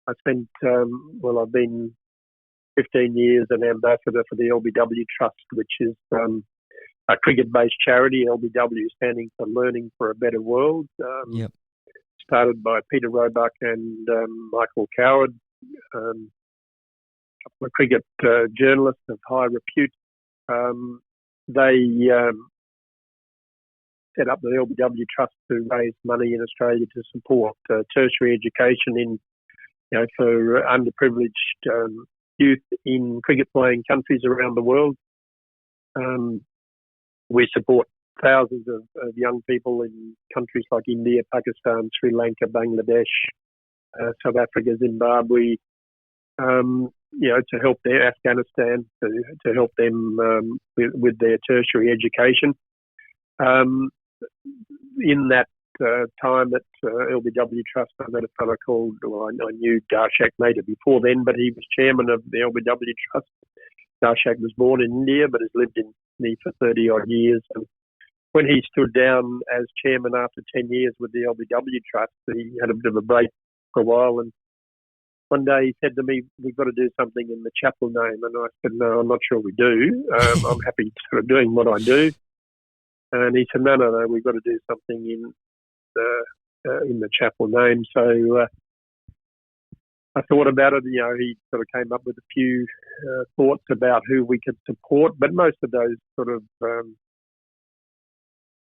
Speaker 3: I spent, I've been 15 years an ambassador for the LBW Trust, which is a cricket-based charity, LBW standing for Learning for a Better World. Started by Peter Roebuck and Michael Coward, a couple of cricket journalists of high repute. They set up the LBW Trust to raise money in Australia to support tertiary education for underprivileged youth in cricket-playing countries around the world. We support thousands of young people in countries like India, Pakistan, Sri Lanka, Bangladesh, South Africa, Zimbabwe, to help their Afghanistan, to help them with their tertiary education. In that time at LBW Trust, I met a fellow called, I knew Darshak Mehta before then, but he was chairman of the LBW Trust. Darshak was born in India, but has lived in Sydney for 30-odd years. And when he stood down as chairman after 10 years with the LBW Trust, he had a bit of a break for a while. And one day he said to me, "We've got to do something in the Chappell name." And I said, "No, I'm not sure we do. I'm happy sort of doing what I do." And he said, no, we've got to do something in the Chappell name. So I thought about it. He sort of came up with a few thoughts about who we could support, but most of those sort of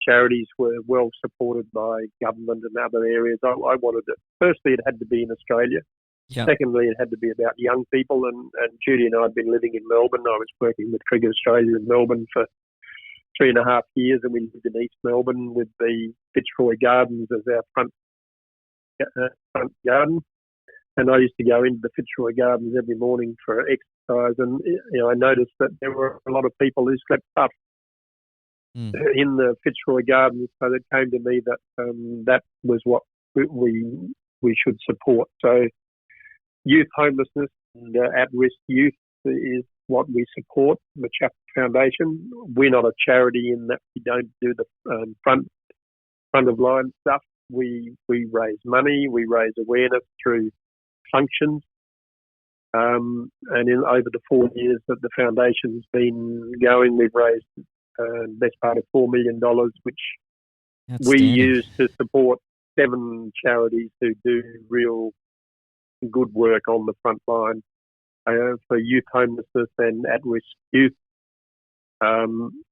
Speaker 3: charities were well supported by government and other areas. I wanted it. Firstly, it had to be in Australia.
Speaker 1: Yep.
Speaker 3: Secondly, it had to be about young people. And Judy and I had been living in Melbourne. I was working with Cricket Australia in Melbourne for 3.5 years, and we lived in East Melbourne with the Fitzroy Gardens as our front garden. And I used to go into the Fitzroy Gardens every morning for exercise, and I noticed that there were a lot of people who slept up in the Fitzroy Gardens. So it came to me that that was what we should support. So youth homelessness and at-risk youth is what we support, the Chappell Foundation. We're not a charity in that we don't do the front of line stuff. We raise money, we raise awareness through functions. And over the 4 years that the foundation's been going, we've raised best part of $4 million, which we use to support 7 charities who do real good work on the front line for youth homelessness and at-risk youth.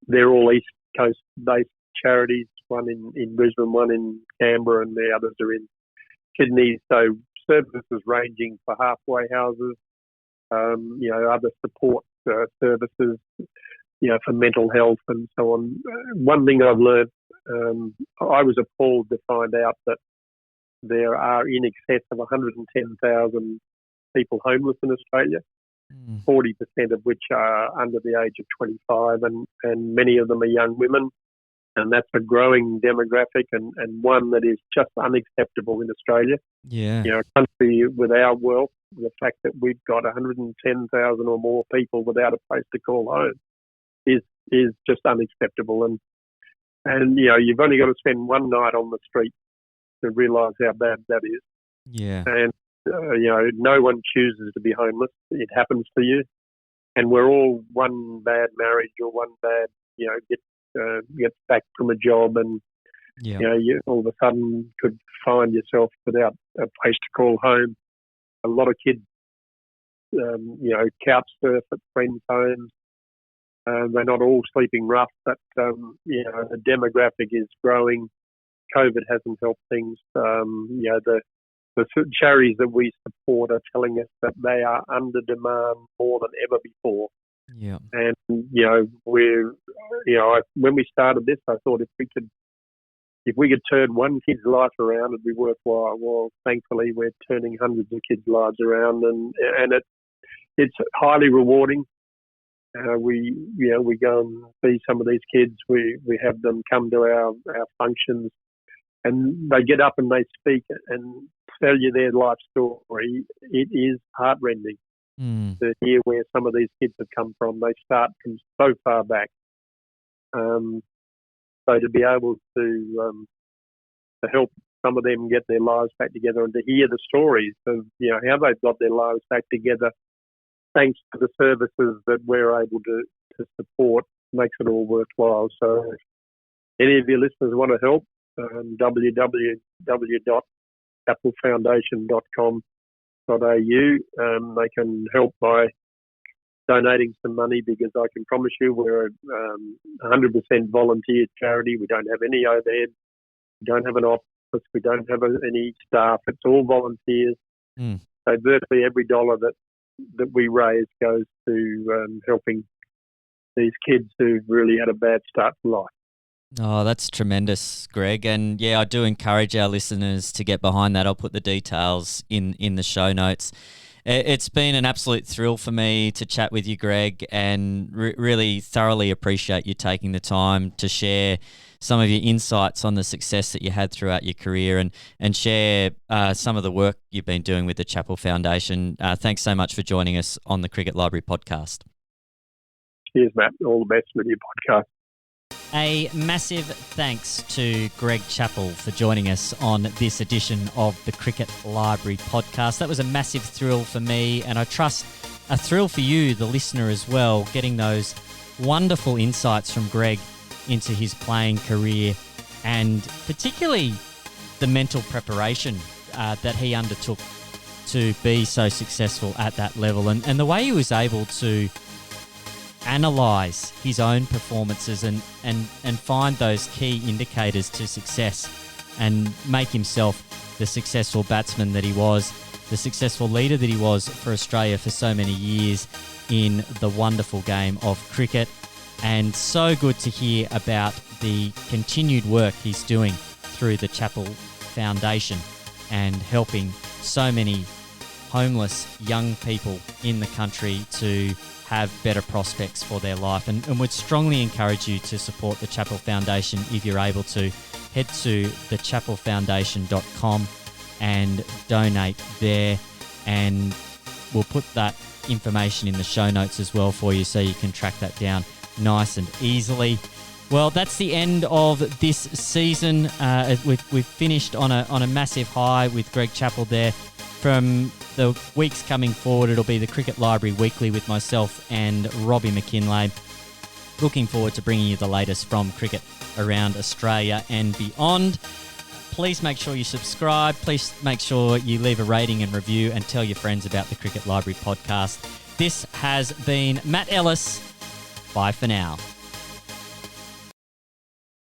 Speaker 3: They're all East Coast-based charities, one in Brisbane, one in Canberra, and the others are in Sydney. So services ranging for halfway houses, other support services, for mental health and so on. One thing I've learned, I was appalled to find out that there are in excess of 110,000 people homeless in Australia, 40% of which are under the age of 25, and many of them are young women. And that's a growing demographic and one that is just unacceptable in Australia.
Speaker 1: Yeah.
Speaker 3: A country with our wealth, the fact that we've got 110,000 or more people without a place to call home is just unacceptable. And you've only got to spend one night on the street to realise how bad that is.
Speaker 1: Yeah.
Speaker 3: And, no one chooses to be homeless. It happens to you. And we're all one bad marriage or one bad, get back from a job and, you all of a sudden could find yourself without a place to call home. A lot of kids couch surf at friends' homes. They're not all sleeping rough, but the demographic is growing. COVID hasn't helped things. The charities that we support are telling us that they are under demand more than ever before.
Speaker 1: Yeah.
Speaker 3: And when we started this, I thought if we could turn one kid's life around, it'd be worthwhile. Well, thankfully, we're turning hundreds of kids' lives around, and it's highly rewarding. We go and see some of these kids. We have them come to our functions, and they get up and they speak and tell you their life story. It is heartrending to hear where some of these kids have come from. They start from so far back. So to be able to help some of them get their lives back together, and to hear the stories of how they've got their lives back together, thanks to the services that we're able to support, makes it all worthwhile. So any of your listeners want to help, www.chappellfoundation.com.au. They can help by donating some money, because I can promise you we're 100% volunteer charity. We don't have any overhead. We don't have an office. We don't have any staff. It's all volunteers. So virtually every dollar that we raise goes to helping these kids who've really had a bad start to life.
Speaker 1: Oh, that's tremendous, Greg. And yeah, I do encourage our listeners to get behind that. I'll put the details in the show notes. It's been an absolute thrill for me to chat with you, Greg, and really thoroughly appreciate you taking the time to share some of your insights on the success that you had throughout your career, and share some of the work you've been doing with the Chappell Foundation. Thanks so much for joining us on the Cricket Library podcast.
Speaker 3: Cheers, Matt. All the best with your podcast.
Speaker 1: A massive thanks to Greg Chappell for joining us on this edition of the Cricket Library podcast. That was a massive thrill for me, and I trust a thrill for you, the listener, as well, getting those wonderful insights from Greg into his playing career, and particularly the mental preparation that he undertook to be so successful at that level, and the way he was able to analyse his own performances and find those key indicators to success, and make himself the successful batsman that he was, the successful leader that he was for Australia for so many years in the wonderful game of cricket. And so good to hear about the continued work he's doing through the Chappell Foundation and helping so many homeless young people in the country to have better prospects for their life, and would strongly encourage you to support the Chappell Foundation if you're able to. Head to thechappellfoundation.com and donate there, and we'll put that information in the show notes as well for you, so you can track that down nice and easily. Well, that's the end of this season. We've finished on a massive high with Greg Chappell there. From the weeks coming forward, it'll be the Cricket Library Weekly with myself and Robbie McKinlay. Looking forward to bringing you the latest from cricket around Australia and beyond. Please make sure you subscribe. Please make sure you leave a rating and review, and tell your friends about the Cricket Library podcast. This has been Matt Ellis. Bye for now.